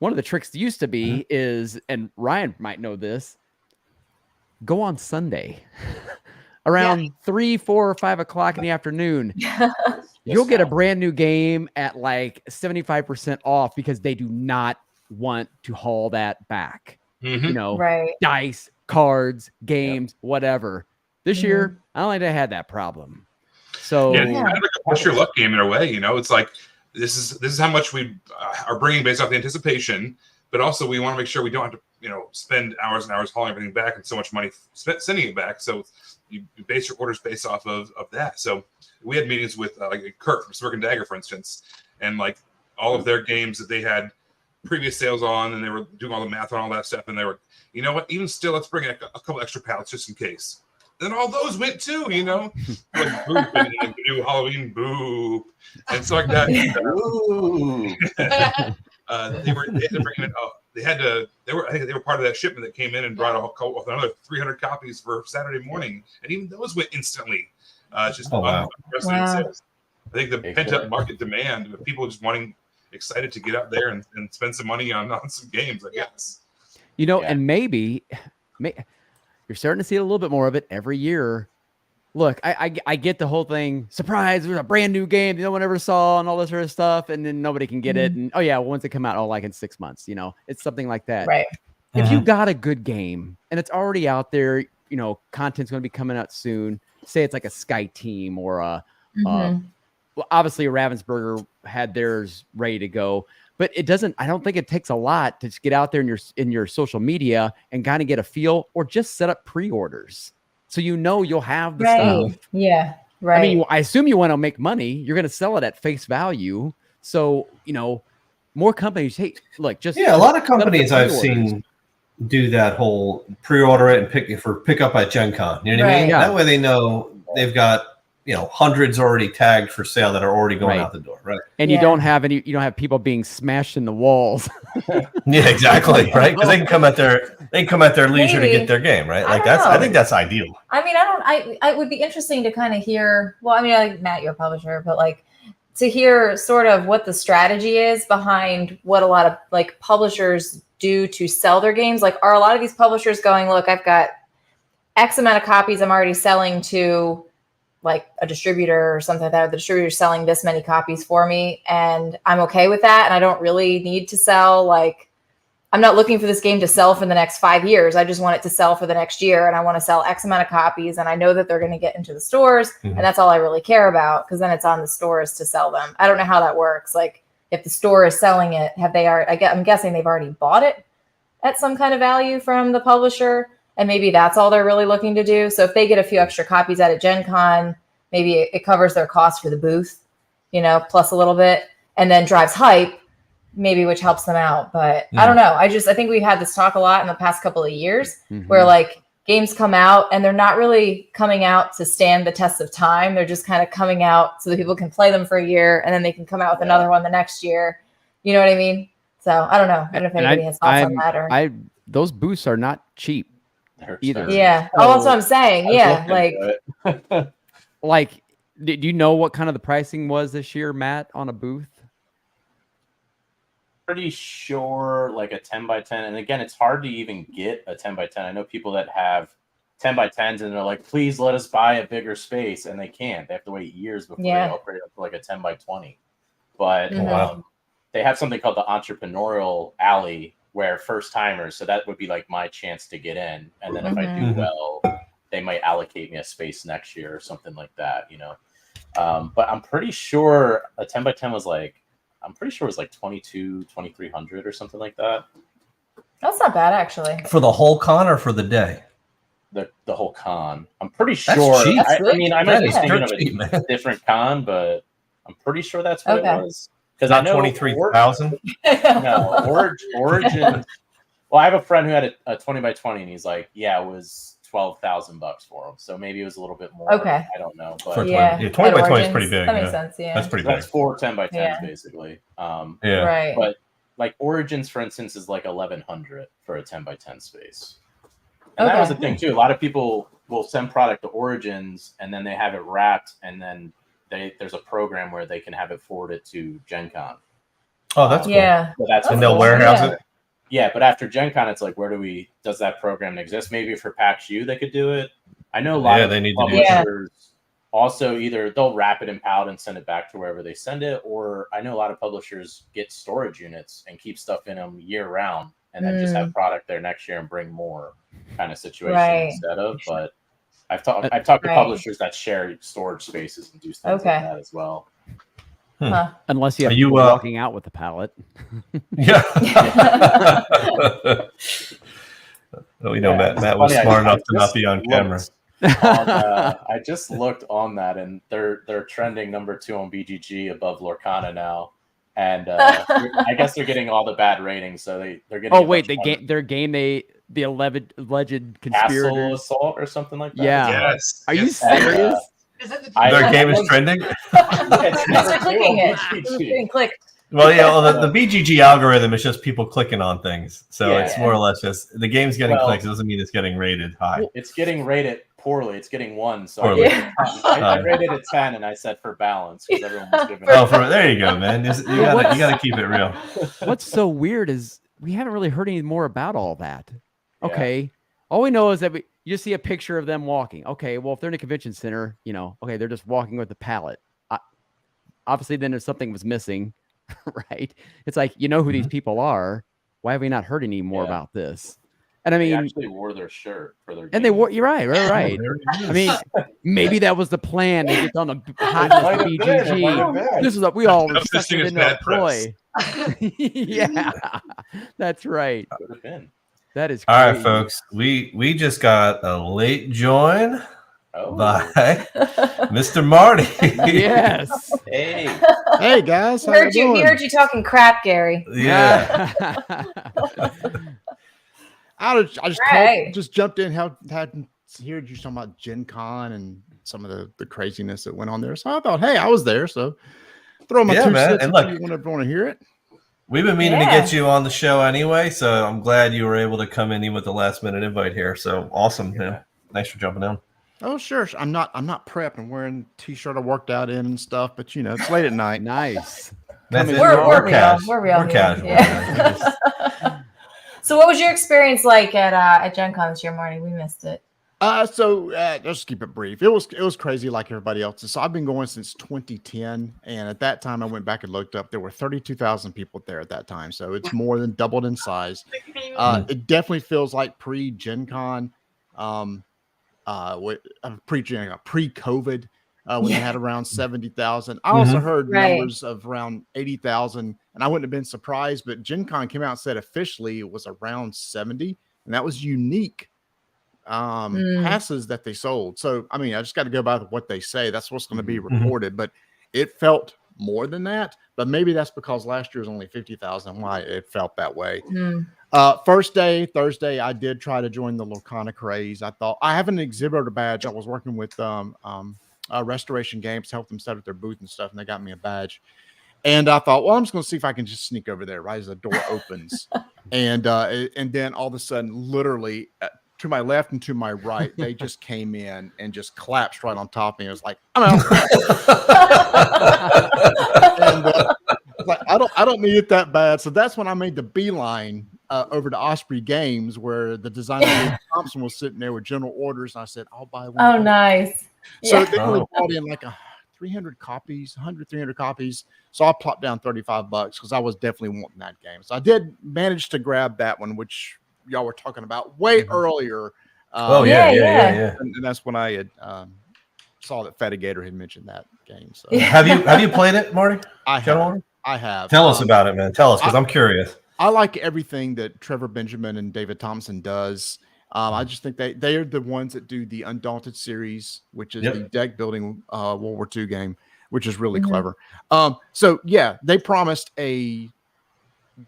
One of the tricks used to be is, and Ryan might know this, go on Sunday. Around 3, 4, or 5 o'clock in the afternoon, you'll get a brand new game at like 75% off because they do not want to haul that back. You know, dice, cards, games, whatever. This year, I don't think they had that problem. So it's kind of like a push your luck game in a way. You know, it's like this is how much we are bringing based off the anticipation, but also we want to make sure we don't have to, you know, spend hours and hours hauling everything back and so much money sending it back. So you base your orders based off of that. So we had meetings with like Kurt from Smirk and Dagger, for instance, and like all of their games that they had previous sales on, and they were doing all the math on all that stuff. And they were, you know what, even still, let's bring in a couple extra pallets just in case. And all those went too, you know, like Boop and the new Halloween Boo and so like that. They had to bring in. I think they were part of that shipment that came in and brought another 300 copies for Saturday morning, and even those went instantly. Just unprecedented sales. I think the pent-up market demand of people just excited to get out there and spend some money on some games, I guess. You know, and maybe you're starting to see a little bit more of it every year. Look, I get the whole thing. Surprise! There's a brand new game no one ever saw, and all this sort of stuff, and then nobody can get it. And once it come out, like in 6 months, you know, it's something like that. Right. If you got a good game and it's already out there, you know, content's going to be coming out soon. Say it's like a Sky Team or a well, obviously Ravensburger had theirs ready to go, but it doesn't. I don't think it takes a lot to just get out there in your social media and kind of get a feel, or just set up pre-orders so you'll have the stuff. Yeah, right. I mean, I assume you want to make money. You're going to sell it at face value. So more companies. Hey, look, just a lot of companies I've seen do that whole pre-order it and pick up at Gencon. You know what I mean? Yeah. That way they know they've got hundreds already tagged for sale that are already going out the door, right? And you don't have people being smashed in the walls. Yeah, exactly, right? Because they can come at their leisure to get their game, right? Like I think that's ideal. I mean, I would be interesting to kind of hear. Well, I mean, like Matt, you're a publisher, but like to hear sort of what the strategy is behind what a lot of like publishers do to sell their games. Like, are a lot of these publishers going, look, I've got X amount of copies I'm already selling to like a distributor or something like that. The distributor's selling this many copies for me and I'm okay with that. And I don't really need to sell. Like, I'm not looking for this game to sell for the next 5 years. I just want it to sell for the next year. And I want to sell X amount of copies. And I know that they're going to get into the stores. And that's all I really care about. Cause then it's on the stores to sell them. I don't know how that works. Like if the store is selling it, I'm guessing they've already bought it at some kind of value from the publisher. And maybe that's all they're really looking to do. So if they get a few extra copies out at Gen Con, maybe it covers their cost for the booth, plus a little bit, and then drives hype, maybe, which helps them out. But I don't know. I think we've had this talk a lot in the past couple of years where like games come out and they're not really coming out to stand the test of time. They're just kind of coming out so that people can play them for a year and then they can come out with another one the next year. You know what I mean? So I don't know. I don't know if anybody has thoughts on that or those booths are not cheap either. Yeah. Oh, that's what I'm saying. Yeah. Like, do you know what kind of the pricing was this year, Matt, on a booth? Pretty sure like a 10x10. And again, it's hard to even get a 10x10. I know people that have 10x10s and they're like, please let us buy a bigger space. And they can't. They have to wait years before they upgrade up to like a 10x20. But they have something called the Entrepreneurial Alley where first timers, so that would be like my chance to get in. And then if I do well, they might allocate me a space next year or something like that, But I'm pretty sure a 10x10 was like, it was like 2,300 or something like that. That's not bad, actually. For the whole con or for the day? The whole con. I'm pretty That's sure. cheap. I might be thinking of a different con, but I'm pretty sure that's what it was. Because I know 23,000. No, Origin. Well, I have a friend who had a 20x20, and he's like, "Yeah, it was $12,000 for him." So maybe it was a little bit more. Okay, I don't know, but 20x20 is pretty big. That makes sense. Yeah, that's pretty big. That's 4 10x10s basically. Right. But like Origins, for instance, is like 1,100 for a 10x10 space. And that was the thing too. A lot of people will send product to Origins, and then they have it wrapped, and then there's a program where they can have it forwarded to Gen Con. Oh, that's cool. Yeah. So that's and they'll warehouse it. Yeah, but after Gen Con, it's like, does that program exist? Maybe for PAX U, they could do it. I know a lot of publishers also either they'll wrap it in pallet and send it back to wherever they send it, or I know a lot of publishers get storage units and keep stuff in them year round and then just have product there next year and bring more kind of situation instead of. But I've talked to publishers that share storage spaces and do things like that as well. Unless you have people walking out with the pallet. Yeah. Well, Matt was smart enough to not be on camera. I just looked on that, and they're trending number 2 on BGG above Lorcana now, and I guess they're getting all the bad ratings, so they're getting. Oh wait, the alleged conspirator Castle Assault or something like that. Yeah. Yes. Are you serious? Their game is trending. They're clicking it. It's getting clicked. Well, the BGG algorithm is just people clicking on things, so it's more or less just the game's getting clicks. It doesn't mean it's getting rated high. It's getting rated poorly. It's getting 1. So I rated it 10, and I said for balance because everyone was giving. There you go, man. You gotta keep it real. What's so weird is we haven't really heard any more about all that. Okay, all we know is that you just see a picture of them walking. Okay, well, if they're in a convention center, they're just walking with a pallet. Obviously, then if something was missing, right? It's like, who these people are. Why have we not heard any more about this? And I They mean, actually wore their shirt for their. and they wore. You're right. Right. I mean, maybe that was the plan. They get on the hotness of BGG. This is what we all sucked it into a ploy. Yeah, that's right. That is crazy. All right, folks. We just got a late join by Mr. Marty. Yes. Hey guys. He heard you talking crap, Gary. Yeah. I just jumped in. Heard you talking about Gen Con and some of the craziness that went on there. So I thought, hey, I was there. So throw my 2 cents if you want to hear it. We've been meaning to get you on the show anyway, so I'm glad you were able to come in with the last minute invite here. So awesome, man. Thanks for jumping on. Oh, sure. I'm not prepped. I'm wearing a t-shirt I worked out in and stuff, but it's late at night. Nice. We're casual. Yeah. So what was your experience like at Gen Con this year, Marty? We missed it. So just keep it brief. It was crazy like everybody else's. So I've been going since 2010, and at that time I went back and looked up. There were 32,000 people there at that time, so it's more than doubled in size. It definitely feels like pre-Gen Con, pre-COVID, when they had around 70,000. I also heard numbers of around 80,000, and I wouldn't have been surprised. But Gen Con came out and said officially it was around 70, and that was unique passes that they sold. So I mean, I just got to go by what they say. That's what's going to be reported, but it felt more than that. But maybe that's because last year was only 50,000. Why it felt that way. First day, Thursday, I did try to join the Lorcana craze. I thought I have an exhibitor badge. I was working with Restoration Games, helped them set up their booth and stuff, and they got me a badge. And I thought, well, I'm just going to see if I can just sneak over there right as the door opens. And then all of a sudden, literally to my left and to my right, they just came in and just collapsed right on top of me. It was like, I'm out. And like, I don't need it that bad. So that's when I made the beeline over to Osprey Games, where the designer Thompson was sitting there with General Orders. And I said, I'll buy one. Oh, nice. So they only bought in like 300 copies. So I plopped down $35 because I was definitely wanting that game. So I did manage to grab that one, which y'all were talking about way earlier. Yeah. And that's when I had saw that Fatigator had mentioned that game. So have you played it, Marty? I have. Tell us about it, man. Tell us, because I'm curious. I like everything that Trevor Benjamin and David Thompson does. I just think they are the ones that do the Undaunted series, which is the deck building World War II game, which is really clever. So yeah, they promised a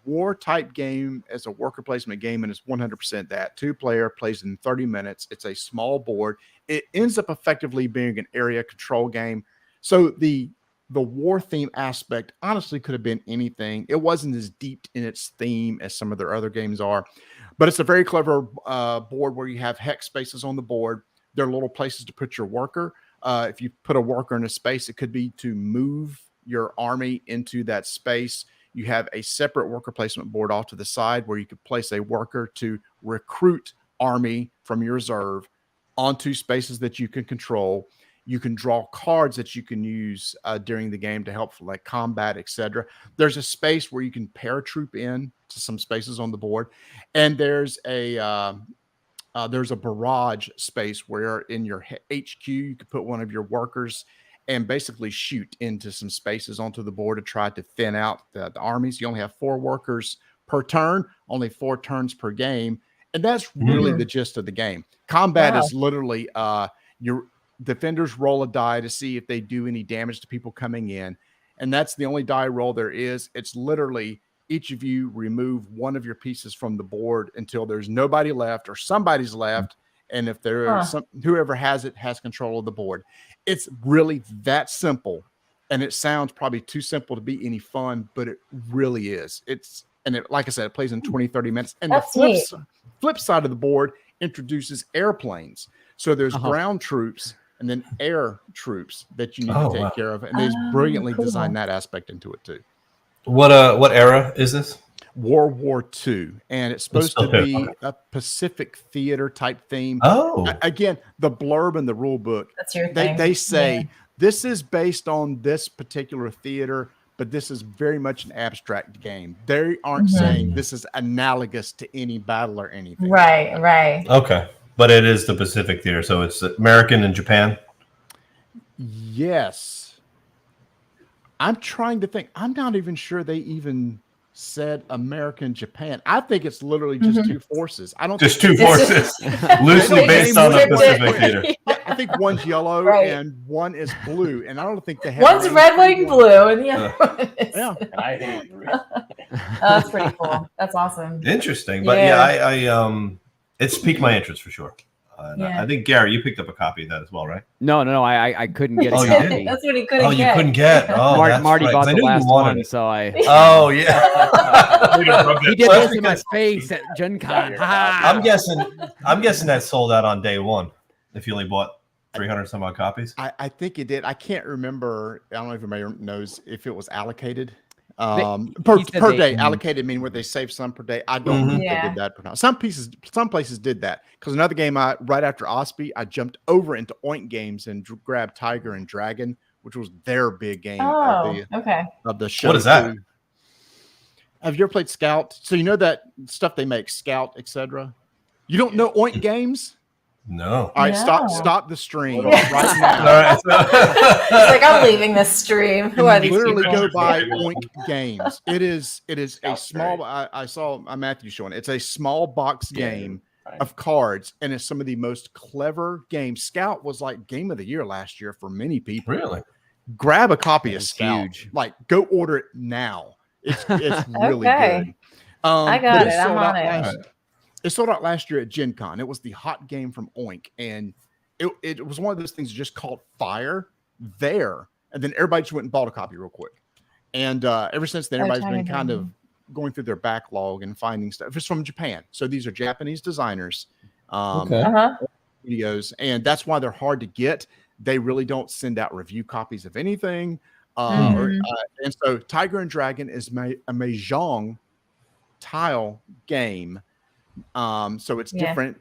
war type game as a worker placement game, and it's 100% that. 2-player, plays in 30 minutes. It's a small board. It ends up effectively being an area control game. So the war theme aspect honestly could have been anything. It wasn't as deep in its theme as some of their other games are, but it's a very clever board where you have hex spaces on the board. There are little places to put your worker. If you put a worker in a space, it could be to move your army into that space. You have a separate worker placement board off to the side where you could place a worker to recruit army from your reserve onto spaces that you can control. You can draw cards that you can use during the game to help for like combat, etc. There's a space where you can paratroop in to some spaces on the board, and there's a barrage space where in your HQ you could put one of your workers and basically shoot into some spaces onto the board to try to thin out the armies. You only have 4 workers per turn, only 4 turns per game, and that's really the gist of the game. Combat is literally your defenders roll a die to see if they do any damage to people coming in, and that's the only die roll there is. It's literally each of you remove one of your pieces from the board until there's nobody left or somebody's left, and if there is whoever has it has control of the board. It's really that simple, and it sounds probably too simple to be any fun, but it really is. Like I said, it plays in 20-30 minutes, and the flip side of the board introduces airplanes. So there's ground troops and then air troops that you need to take care of, and they brilliantly designed that aspect into it too. What era is this? World War II, and it's supposed to be a Pacific theater type theme. Again, the blurb in the rule book, that's your thing. They say this is based on this particular theater, but this is very much an abstract game. They aren't saying this is analogous to any battle or anything. Right. Okay. But it is the Pacific Theater, so it's American and Japan? Yes. I'm trying to think. I'm not even sure they even said American Japan. I think it's literally just two forces. I don't just think two forces, loosely based on the Pacific Theater. Yeah, I think one's yellow and one is blue, and I don't think they have. One's red, white, and blue, and the other one is. Yeah, And I hate blue. That's pretty cool. That's awesome. Interesting, but I it's piqued my interest for sure. I think Gary, you picked up a copy of that as well, right? No, I couldn't get Oh, a you copy. didn't? That's what he couldn't get. You couldn't get. Oh, that's Marty right, bought 'cause I the knew you last wanted one, it. so I. Oh yeah. He did Well, this in my face at Gen Con. I'm guessing that sold out on day one. If you only bought 300 some odd copies. I think it did. I can't remember. I don't know if anybody knows if it was allocated. Per day, allocated meaning where they save some per day. I don't think they did that. Some places did that, because another game right after OSPI, I jumped over into Oink Games and grabbed Tiger and Dragon, which was their big game of the show. What is that? Have you ever played Scout? So you know that stuff they make, Scout, etc. You don't know Oink Games? No. All right, stop the stream right now. All right. It's like, I'm leaving this stream. Who are these Literally people? go by Oink Games. It is a small. I saw Matthew showing it. It's a small box game of cards, and it's some of the most clever games. Scout was like game of the year last year for many people. Really? Grab a copy of Scout. Huge. Like, go order it now. It's really Okay. good. I got it. I'm on it. It sold out last year at Gen Con. It was the hot game from Oink, and it was one of those things that just caught fire there, and then everybody just went and bought a copy real quick. And ever since then, everybody's been kind of going through their backlog and finding stuff. It's from Japan, so these are Japanese designers, videos, and that's why they're hard to get. They really don't send out review copies of anything. And so Tiger and Dragon is a Mahjong tile game. So it's different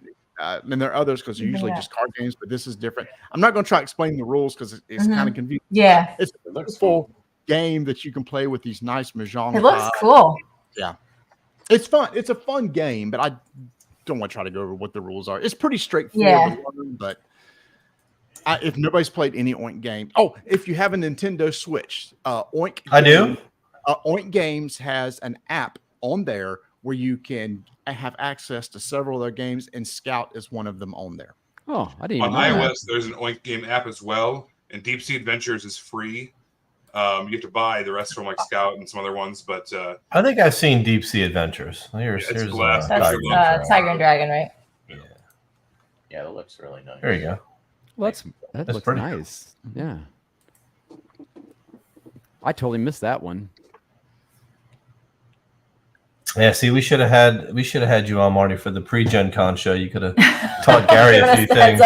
than there are others, because they're usually just card games, but this is different. I'm not going to try to explain the rules because it's kind of confusing. Yeah. It's a full game that you can play with these nice Mahjong. It looks cool. Yeah. It's fun. It's a fun game, but I don't want to try to go over what the rules are. It's pretty straightforward to learn, but if nobody's played any Oink game. Oh, if you have a Nintendo Switch, Oink. I do. Oink Games has an app on there where you can have access to several of their games, and Scout is one of them on there. Oh, I didn't On even know iOS, there's an Oink Game app as well, and Deep Sea Adventures is free. You have to buy the rest from like Scout and some other ones, but I think I've seen Deep Sea Adventures. Here's That's Tiger and Dragon, right? Yeah, it looks really nice. There you go. Well, that looks pretty nice. Yeah. I totally missed that one. Yeah, see, we should have had you on, Marty, for the pre-Gen Con show. You could have taught Gary a few things.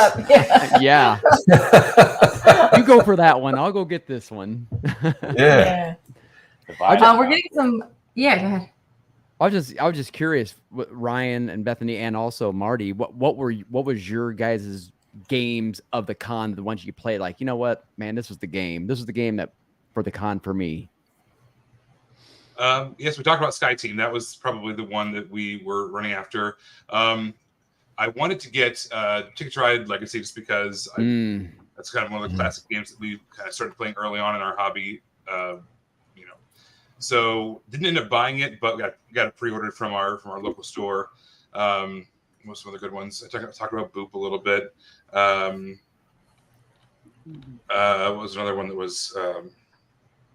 Yeah. You go for that one. I'll go get this one. Yeah. We're getting some. Yeah, go ahead. I was just curious, Ryan and Bethany, and also Marty. What was your guys' games of the con? The ones you played, like, you know what, man, this was the game. This was the game that for the con for me. Yes, we talked about Sky Team. That was probably the one that we were running after. I wanted to get Ticket to Ride Legacy just because that's kind of one of the classic games that we kind of started playing early on in our hobby. So didn't end up buying it, but got it pre-ordered from our local store. Most of other good ones. I talked about Boop a little bit. What was another one that was?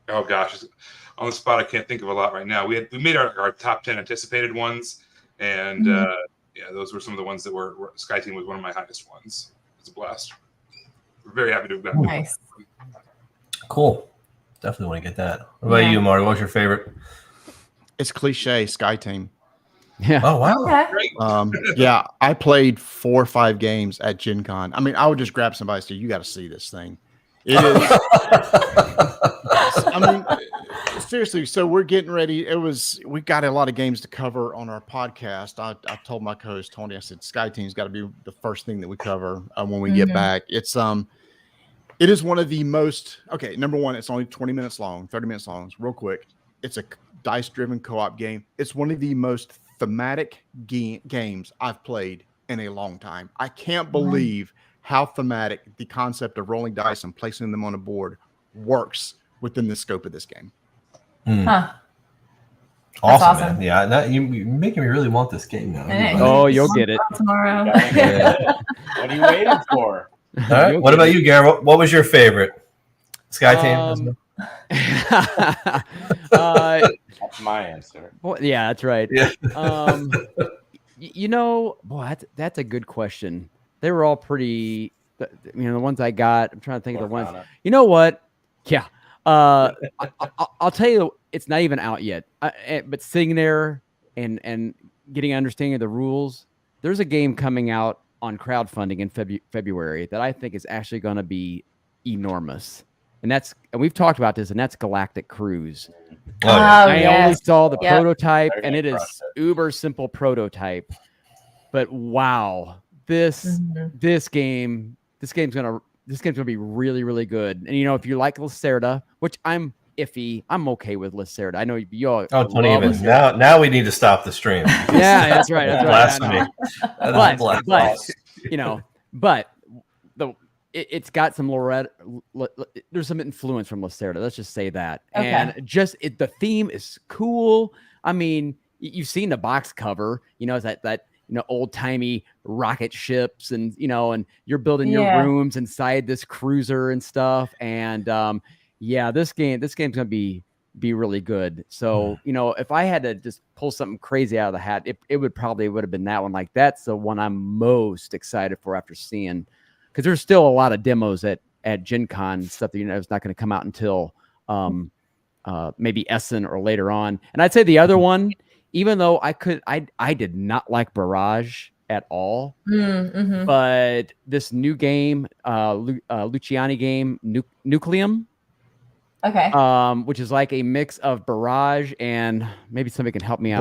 Oh gosh, on the spot I can't think of a lot right now. We made our top 10 anticipated ones, and those were some of the ones that were Sky Team was one of my highest ones. It's a blast. We're very happy to have gotten Nice. Cool. Definitely want to get that. What about you, Marty? What's your favorite? It's cliche, Sky Team. Yeah. Oh wow. Yeah, I played 4 or 5 games at Gen Con. I mean, I would just grab somebody and say, "You got to see this thing." It is. I mean, seriously. So we're getting ready. We got a lot of games to cover on our podcast. I told my co-host Tony, I said, Sky Team's got to be the first thing that we cover when we get back. It's It is one of the most, number one, it's only 20 minutes long, 30 minutes long. It's real quick. It's a dice-driven co-op game. It's one of the most thematic games I've played in a long time. I can't believe how thematic the concept of rolling dice and placing them on a board works within the scope of this game. Huh. Awesome, man. Yeah, you're making me really want this game now. Oh, you'll get it tomorrow. What are you waiting for? All right. What about you, Garrett? What was your favorite? Sky Team? That's my answer. Well, yeah, that's right. Yeah. That's a good question. They were all pretty, the ones I got. I'm trying to think of the ones. You know what? Yeah. I'll tell you, it's not even out yet. But sitting there and getting an understanding of the rules, there's a game coming out on crowdfunding in February that I think is actually going to be enormous. And we've talked about this, and that's Galactic Cruise. I only saw the prototype, and it is uber simple prototype. But wow, this game's gonna be really, really good. And if you like Lacerda, which I'm iffy, I'm okay with Lacerda. I know you all. Oh, don't even. Now we need to stop the stream. Yeah, that's right. That's blasphemy. But it's got some Loretta. There's some influence from Lacerda. Let's just say that. Okay. And the theme is cool. I mean, you've seen the box cover. It's that old timey rocket ships, and and you're building your rooms inside this cruiser and stuff. And this game's gonna be really good. So if I had to just pull something crazy out of the hat, it would have been that one. Like, that's the one I'm most excited for after seeing. Because there's still a lot of demos at Gencon, stuff that is not going to come out until maybe Essen or later on. And I'd say the other one, even though I did not like Barrage at all, but this new game, Luciani game, Nucleum, which is like a mix of Barrage and maybe somebody can help me out.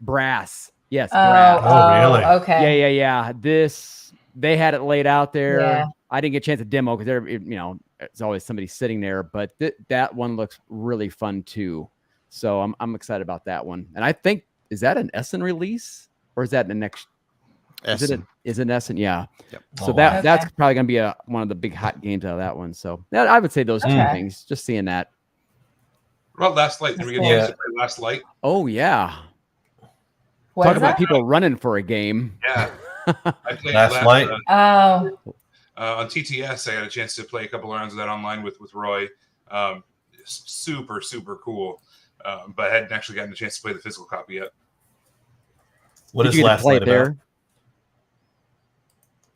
Brass, yes, Brass. Oh, really? Okay. Yeah. They had it laid out there. Yeah. I didn't get a chance to demo because it's always somebody sitting there. But that one looks really fun too. So I'm excited about that one. And I think, is that an Essen release or is that the next? Essen. Is it an Essen? Yeah. Yep. So that's probably gonna be one of the big hot games out of that one. So I would say those two things. Just seeing that. What about Last Light? Did we get a chance to play Last Light? Oh yeah. Talk about people running for a game. Yeah. I played Last Light. On TTS, I had a chance to play a couple rounds of that online with Roy. Super, super cool. But I hadn't actually gotten a chance to play the physical copy yet. What is Last Light there? about?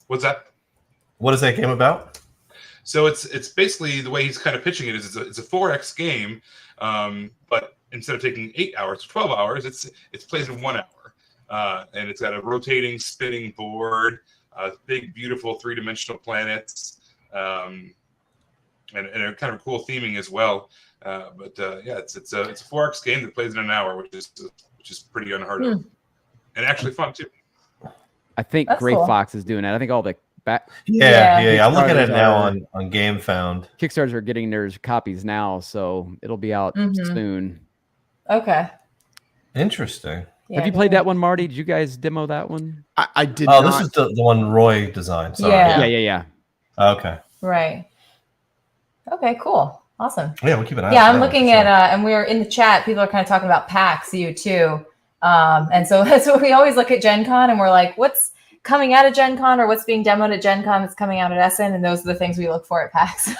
What's that? What is that game about? So it's basically, the way he's kind of pitching it is it's a 4X game, but instead of taking 8 hours or 12 hours, it's plays in 1 hour. And it's got a rotating, spinning board, big, beautiful 3-dimensional planets, and a kind of cool theming as well. It's a 4X game that plays in an hour, which is pretty unheard of, and actually fun too. I think Gray Fox is doing that. I think all the back. Yeah. I'm looking at it now on GameFound. Kickstarters are getting their copies now, so it'll be out soon. Okay. Interesting. Yeah, have you played that one, Marty? Did you guys demo that one? I did not. This is the one Roy designed. Sorry. Yeah. Okay. Right. Okay, cool. Awesome. Yeah, we'll keep an eye. Yeah, I'm looking at, and we're in the chat. People are kind of talking about PAX U too. And so that's what we always look at Gen Con, and we're like, what's coming out of Gen Con or what's being demoed at Gen Con that's coming out at Essen? And those are the things we look for at PAX.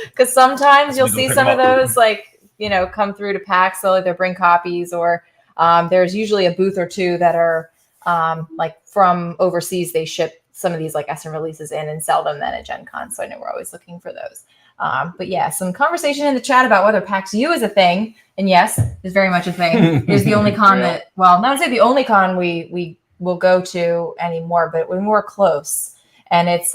Because sometimes you'll see some of those come through to PAX. So either bring copies or there's usually a booth or two that are from overseas. They ship some of these Essen releases in and sell them then at Gen Con. So I know we're always looking for those. But yeah, some conversation in the chat about whether PAX U is a thing. And yes, it's very much a thing. It's the only con not to say the only con we will go to anymore, but we're more close. And it's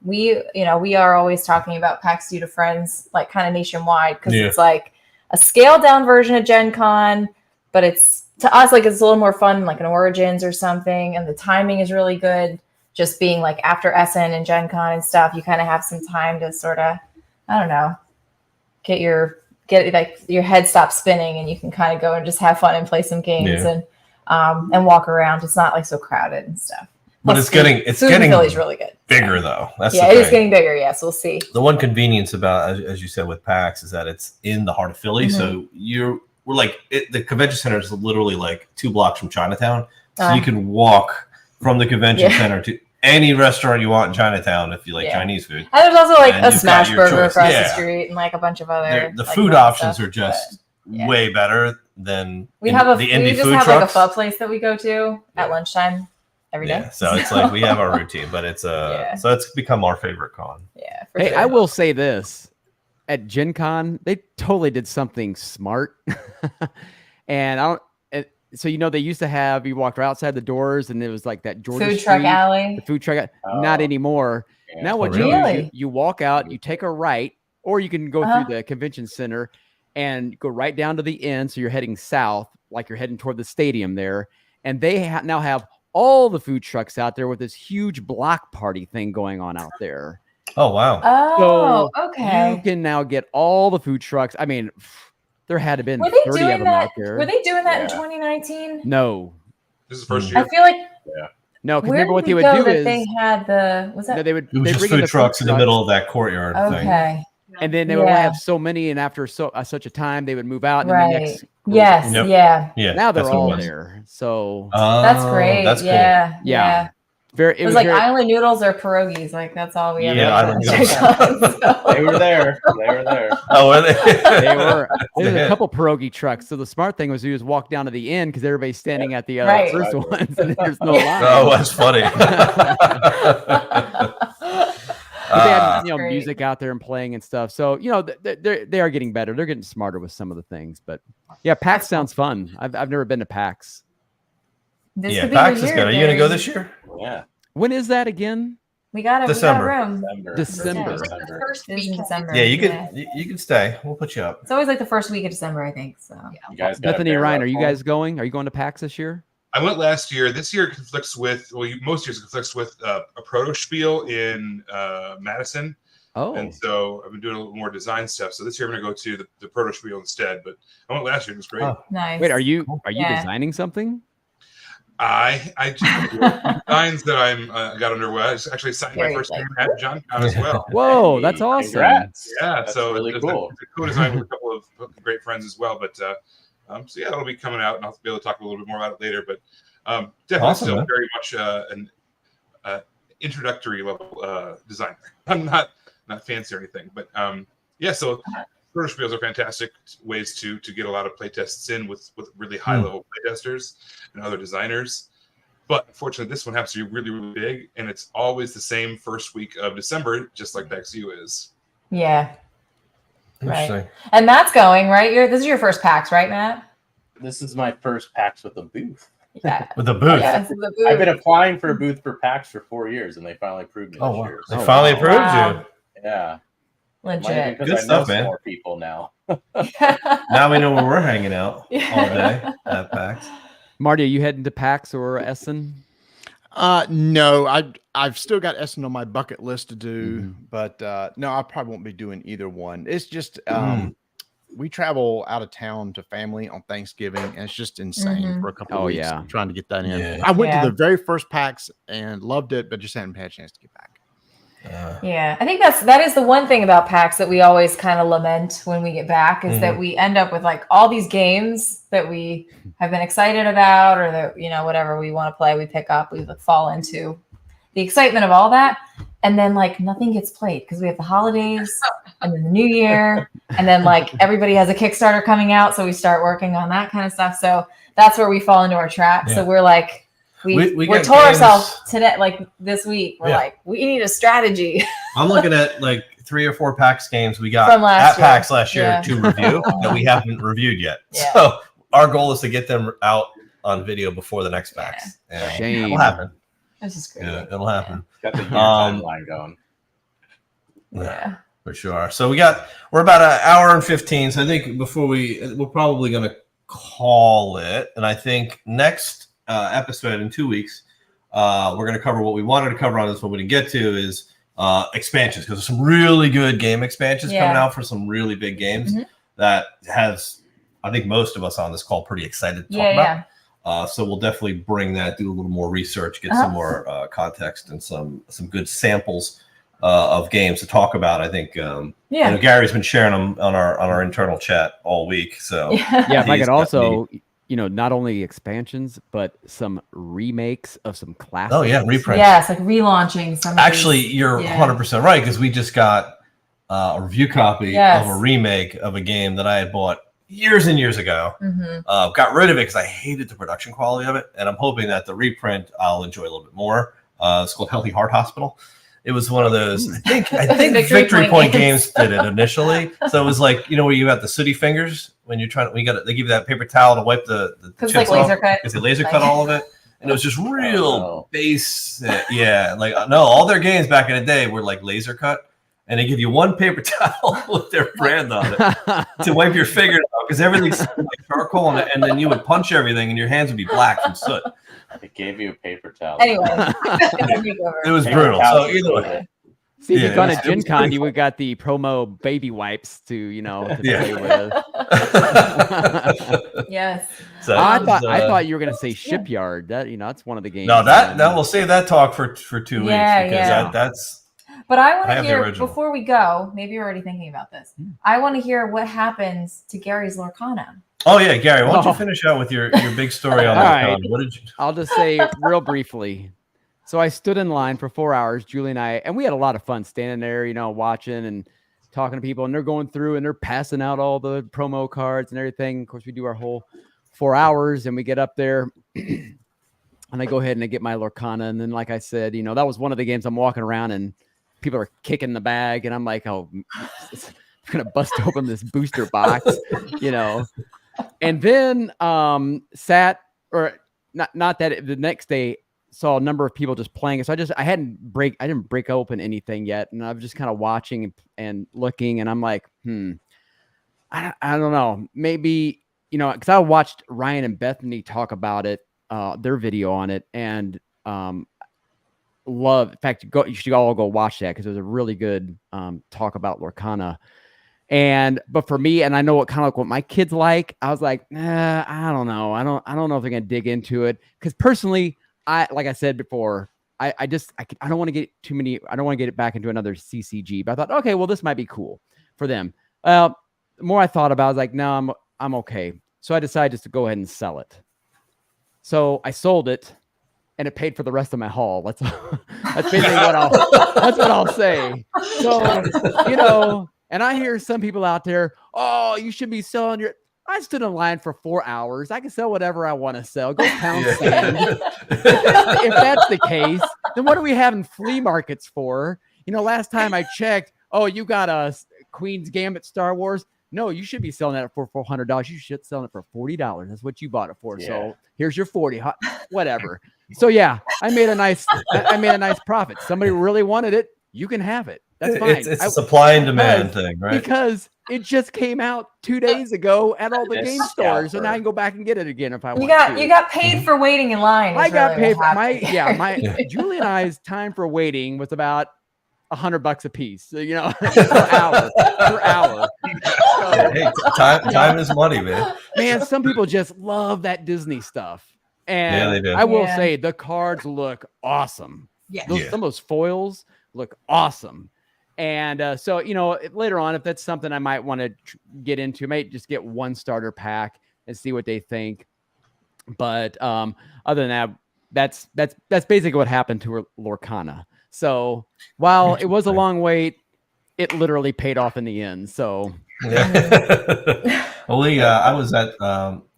we are always talking about PAX U to friends, kind of nationwide, because it's like a scaled down version of Gen Con, but it's to us it's a little more fun, like an Origins or something, and the timing is really good. just being like after Essen and Gen Con and stuff, you kind of have some time to sort of, I don't know, get like your head stop spinning, and you can kind of go and just have fun and play some games and walk around. It's not like so crowded and stuff. But Plus it's getting Philly's really good. bigger though. That's it is getting bigger. Yes, we'll see. The one convenience about, as you said, with PAX is that it's in the heart of Philly, so we're like the convention center is literally like 2 blocks from Chinatown, so you can walk from the convention center to any restaurant you want in Chinatown if you like Chinese food. And there's also like a smash burger across the street and like a bunch of other. The food options are just way better than we have the indie we just food have trucks. like a pho place that we go to at lunchtime every day. Yeah, so it's like we have our routine, but it's so it's become our favorite con. Yeah. Hey, I will say this: at Gen Con, they totally did something smart, and I don't. So they used to have, you walked right outside the doors and it was like that Georgia food truck alley. The food truck, not anymore. Yeah. Now what you do, you walk out, you take a right, or you can go through the convention center and go right down to the end. So you're heading south, like you're heading toward the stadium there. And they now have all the food trucks out there with this huge block party thing going on out there. Oh, wow. Oh, so okay. You can now get all the food trucks. I mean, there had to been 30 of them out there. Were they doing that in 2019? No. This is the first year. I feel like no, because remember what they would do is they had the they would it was just food trucks in the middle of that courtyard thing. Okay. And then they would only have so many, and after such a time, they would move out. And right. the next yes. Yep. Yeah. Now they're all there. So that's great. That's cool. Yeah. It was like island noodles or pierogies. Like that's all we ever. Island noodles. They were there. Oh, were they? They were. There's a couple pierogi trucks. So the smart thing was you just walk down to the end because everybody's standing at the first ones, and there's no line. Oh, that's funny. But they had music out there and playing and stuff. So they are getting better. They're getting smarter with some of the things. But yeah, PAX sounds fun. I've never been to PAX. PAX is good. Are you going to go this year? Yeah. When is that again? We got a room. December. The first week in December. Yeah, you can stay. We'll put you up. It's always like the first week of December, I think. So you guys Bethany and Ryan, are you guys going? Are you going to PAX this year? I went last year. This year conflicts with most years conflicts with a proto spiel in Madison. Oh, and so I've been doing a little more design stuff. So this year I'm going to go to the proto spiel instead. But I went last year. It was great. Oh. Nice. Wait, are you designing something? I just designs that I'm got underway. I just actually signed my first game at Gencon as well. Whoa, that's awesome! Congrats. Yeah, that's so really cool. The co-design with a couple of great friends as well. But so yeah, it'll be coming out, and I'll be able to talk a little bit more about it later. But definitely still very much an introductory level designer. I'm not fancy or anything, but yeah. So proto spiels are fantastic ways to get a lot of playtests in with really high level playtesters and other designers. But unfortunately, this one happens to be really, really big, and it's always the same first week of December, just like PAX U is. Yeah. Right. And Matt's going, right? This is your first PAX, right, Matt? This is my first PAX with a booth. Yeah. With a booth. Yeah, I've been applying for a booth for PAX for 4 years, and they finally approved me this year. They finally approved you. Yeah. Legit. Good stuff, man. More people now. Now we know where we're hanging out all day at PAX. Marty, are you heading to PAX or Essen? No, I've still got Essen on my bucket list to do, but no, I probably won't be doing either one. It's just we travel out of town to family on Thanksgiving, and it's just insane for a couple of weeks trying to get that in. Yeah. I went to the very first PAX and loved it, but just hadn't had a chance to get back. Yeah, I think that is the one thing about PAX that we always kind of lament when we get back is that we end up with like all these games that we have been excited about, or that whatever we want to play, we pick up, we fall into the excitement of all that, and then like nothing gets played because we have the holidays and then the New Year, and then like everybody has a Kickstarter coming out, so we start working on that kind of stuff. So that's where we fall into our trap. Yeah. So we're like. We told ourselves today, like this week, we're like, we need a strategy. I'm looking at like 3 or 4 PAX games we got from at PAX last year to review that we haven't reviewed yet. Yeah. So our goal is to get them out on video before the next PAX. Yeah. Shame. It'll happen. This is great. Yeah, it'll happen. Got the timeline going. Yeah, for sure. So we're about an hour and 15. So I think before we're probably going to call it, and I think next episode in 2 weeks, we're going to cover what we wanted to cover on this. What we didn't get to is expansions, because there's some really good game expansions coming out for some really big games that has, I think, most of us on this call pretty excited to talk about. So we'll definitely bring that, do a little more research, get some more context and some good samples of games to talk about. I think you know, Gary's been sharing them on our internal chat all week. So yeah, if I could also, you know, not only expansions but some remakes of some classics. Oh yeah, reprints. Yes, like relaunching some. Actually, you're 100% right, because we just got a review copy of a remake of a game that I had bought years and years ago. Got rid of it because I hated the production quality of it, and I'm hoping that the reprint I'll enjoy a little bit more. It's called Healthy Heart Hospital. It was one of those, I think Victory Point Games did it initially. So it was like, you know, where you have the sooty fingers when you're trying to, they give you that paper towel to wipe the chips like laser cut. Because they laser cut all of it. And it was just real base. Like, no, all their games back in the day were like laser cut. And they give you one paper towel with their brand on it to wipe your fingers out, because everything's like charcoal, and then you would punch everything and your hands would be black from soot. It gave you a paper towel. Anyway, it was brutal. So either way. See, if you've gone to Gencon, you would got the promo baby wipes to, you know, to play with. Yes. So I thought you were gonna say Shipyard. That, you know, that's one of the games. No, that we'll save that talk for 2 weeks, because that's. But I want to hear, before we go, maybe you're already thinking about this. I want to hear what happens to Gary's Lorcana. Oh yeah, Gary, why don't you finish out with your big story on Lorcana? Right. What did you? I'll just say real briefly. So I stood in line for 4 hours, Julie and I, and we had a lot of fun standing there, you know, watching and talking to people, and they're going through and they're passing out all the promo cards and everything. Of course, we do our whole 4 hours, and we get up there and I go ahead and I get my Lorcana. And then, like I said, you know, that was one of the games I'm walking around and people are kicking the bag, and I'm like, oh, I'm going to bust open this booster box, you know. And then not that the next day saw a number of people just playing it. So I didn't break open anything yet. And I was just kind of watching and looking, and I'm like, I don't know, maybe, you know, because I watched Ryan and Bethany talk about it, their video on it, and in fact, you should all go watch that, because it was a really good talk about Lorcana. But for me, and I know what kind of like what my kids like, I was like, I don't know. I don't know if they're gonna dig into it, because personally, like I said before, I don't want to get too many. I don't want to get it back into another CCG. But I thought, okay, well, this might be cool for them. The more I thought about it, I was like, no, I'm okay. So I decided just to go ahead and sell it. So I sold it, and it paid for the rest of my haul. That's basically what I'll say. So, you know. And I hear some people out there, oh, you should be selling your. I stood in line for 4 hours. I can sell whatever I want to sell. Go pound sand. If that's the case, then what are we having flea markets for? You know, last time I checked, oh, you got a Queen's Gambit Star Wars. No, you should be selling that for $400. You should sell it for $40. That's what you bought it for. Yeah. So here's your 40, whatever. So yeah, I made a nice profit. Somebody really wanted it. You can have it. That's fine. It's a supply and demand thing, right? Because it just came out 2 days ago at all the game stores, so now I can go back and get it again if I want to. You got paid for waiting in line. I got paid for Julie and I's time for waiting was about $100 a piece. So, you know, per hour. So, hey, time is money, man. Man, some people just love that Disney stuff, and they do. I will say the cards look awesome. Some of those foils look awesome. And so, you know, later on, if that's something I might want to get into, I might just get one starter pack and see what they think. But other than that, that's basically what happened to Lorcana. So while it was a long wait, it literally paid off in the end. So well, I was at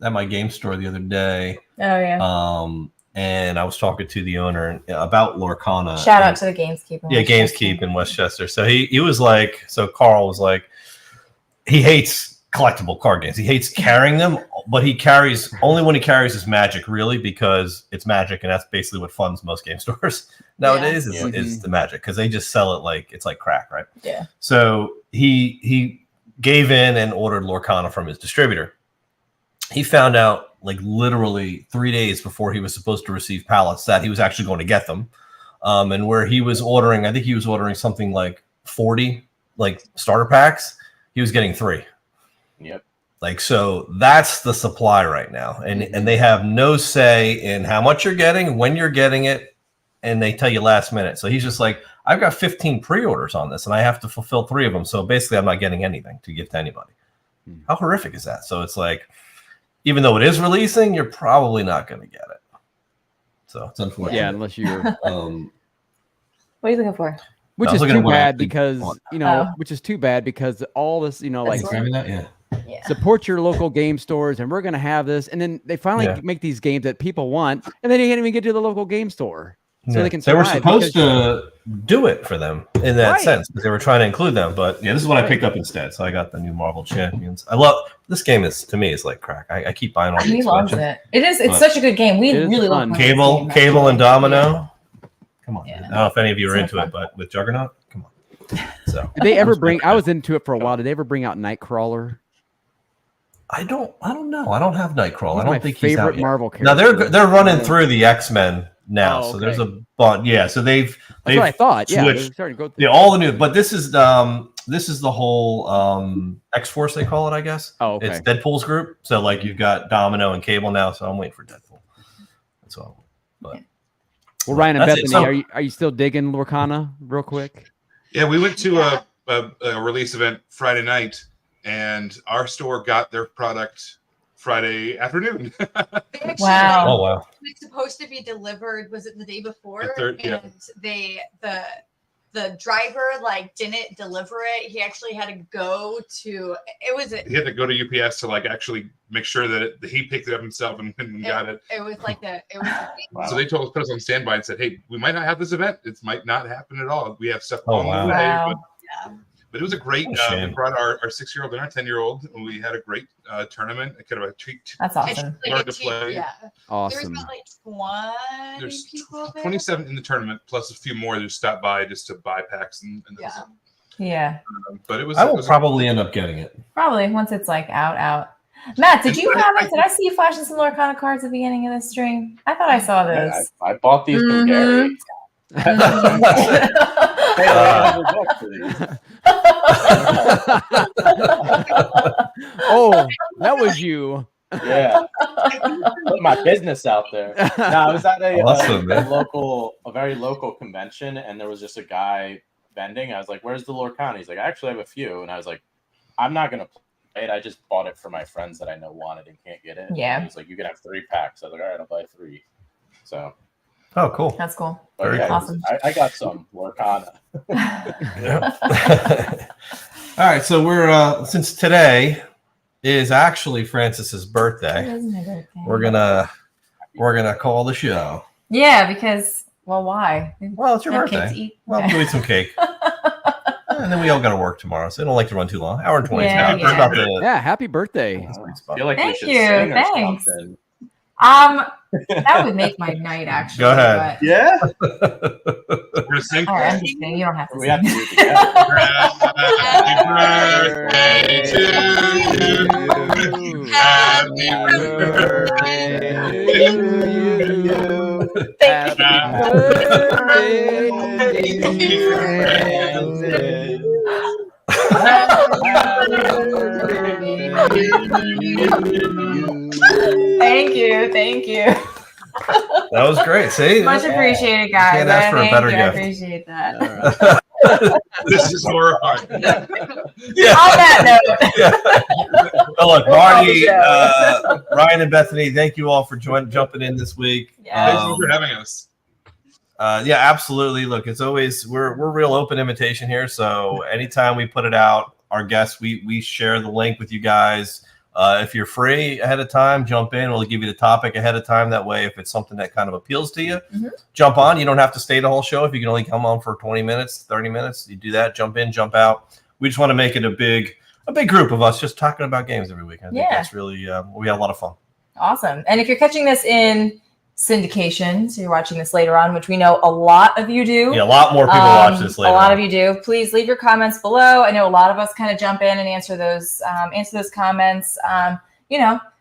my game store the other day. Oh yeah. And I was talking to the owner about Lorcana. Shout out to the Gameskeep. Yeah, Gameskeep in Westchester. So he was like, Carl was like, he hates collectible card games. He hates carrying them, but he carries only when he carries his Magic, really, because it's Magic, and that's basically what funds most game stores nowadays is the Magic, because they just sell it like it's like crack, right? Yeah. So he gave in and ordered Lorcana from his distributor. he found out like literally 3 days before he was supposed to receive pallets that he was actually going to get them. And where he was ordering, I think he was ordering something like 40 like starter packs. He was getting 3. Yep. Like, so that's the supply right now. And they have no say in how much you're getting, when you're getting it, and they tell you last minute. So he's just like, I've got 15 pre-orders on this and I have to fulfill 3 of them. So basically I'm not getting anything to give to anybody. How horrific is that? So it's like, even though it is releasing, you're probably not going to get it. So it's unfortunate. Yeah, unless you're. What are you looking for? Which is too bad because which is too bad because all this, like support your local game stores, and we're going to have this, and then they finally make these games that people want, and then you can't even get to the local game store, so they can. They were supposed to do it for them in that sense because they were trying to include them, but this is what I picked up instead. So I got the new Marvel Champions. I love this game. Is to me is like crack. I keep buying all. He loves it. It's such a good game. We really love Cable and Domino. Come on. I don't know if any of you are into it, but with Juggernaut, come on. So did they ever bring? I was into it for a while. Did they ever bring out Nightcrawler? I don't know. I don't have Nightcrawler. I don't think he's out yet. Marvel character. Now they're running through the X-Men now, so there's a bunch. Yeah, so they've what I thought. Yeah, switched, all the new. But this is the whole X-Force they call it, I guess. Oh, okay. It's Deadpool's group. So like you've got Domino and Cable now. So I'm waiting for Deadpool. That's all. But. Well, Ryan and Bethany, are you still digging Lorcana real quick? Yeah, we went to a release event Friday night, and our store got their product Friday afternoon. Wow! Oh wow! It was supposed to be delivered. Was it the day before? The driver didn't deliver it. He actually had to go to. He had to go to UPS to actually make sure that he picked it up himself and got it. It was wow. So they put us on standby and said, "Hey, we might not have this event. It might not happen at all. We have stuff on the way." But it was a great. We brought our 6-year-old and our 10-year-old, and we had a great tournament. Kind of a treat. That's awesome. Learn to play. Yeah. Awesome. There's 27 in the tournament, plus a few more that stopped by just to buy packs and But it was. I will probably end up getting it. Probably once it's out. Matt, did you have it? Did I see you flashing some Lorcana cards at the beginning of the stream? I thought I saw those. I bought these from Gary. Oh, that was you. Yeah, put my business out there. No, I was at a very local convention, and there was just a guy vending. I was like, "Where's the Lorcana?" He's like, "I actually have a few," and I was like, "I'm not gonna play it. I just bought it for my friends that I know want it and can't get it." Yeah. And he's like, "You can have 3 packs." I was like, "All right, I'll buy 3." So. Oh, cool. That's cool. Very awesome. I got some Lorcana. All right, so we're since today is actually Francis's birthday. It is my birthday. We're gonna call the show. Yeah, because why? Well, it's your birthday. Well, we'll eat some cake. And then we all got to work tomorrow, so I don't like to run too long. Hour and 20 now. Yeah, happy birthday. I feel like Thank we should you. sing or Thanks. something. That would make my night actually. Go ahead. But... Yeah. We're gonna sing. All right, I'm just kidding. You don't have to. We sing. have to do it together. Happy birthday to you. Thank you. That was great. See, much appreciated, guys. Can't ask for a better gift. I appreciate that. This is horrifying. Yeah. On that note. Yeah. Well, look, Marty, Ryan, and Bethany, thank you all for jumping in this week. Thank you for having us. Yeah, absolutely. Look, it's always we're real open invitation here. So anytime we put it out, our guests, we share the link with you guys. If you're free ahead of time, jump in. We'll give you the topic ahead of time. That way, if it's something that kind of appeals to you, jump on. You don't have to stay the whole show. If you can only come on for 20 minutes, 30 minutes, you do that. Jump in, jump out. We just want to make it a big group of us just talking about games every week. I think that's really we had a lot of fun. Awesome. And if you're catching this in syndication, so you're watching this later on, which we know a lot of you do. Yeah, a lot more people watch this later. A lot of you do. Please leave your comments below. I know a lot of us kind of jump in and answer those comments.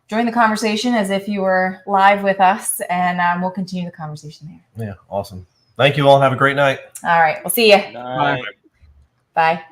join the conversation as if you were live with us, and we'll continue the conversation there. Yeah, awesome. Thank you all. Have a great night. All right, we'll see you. Night. Bye.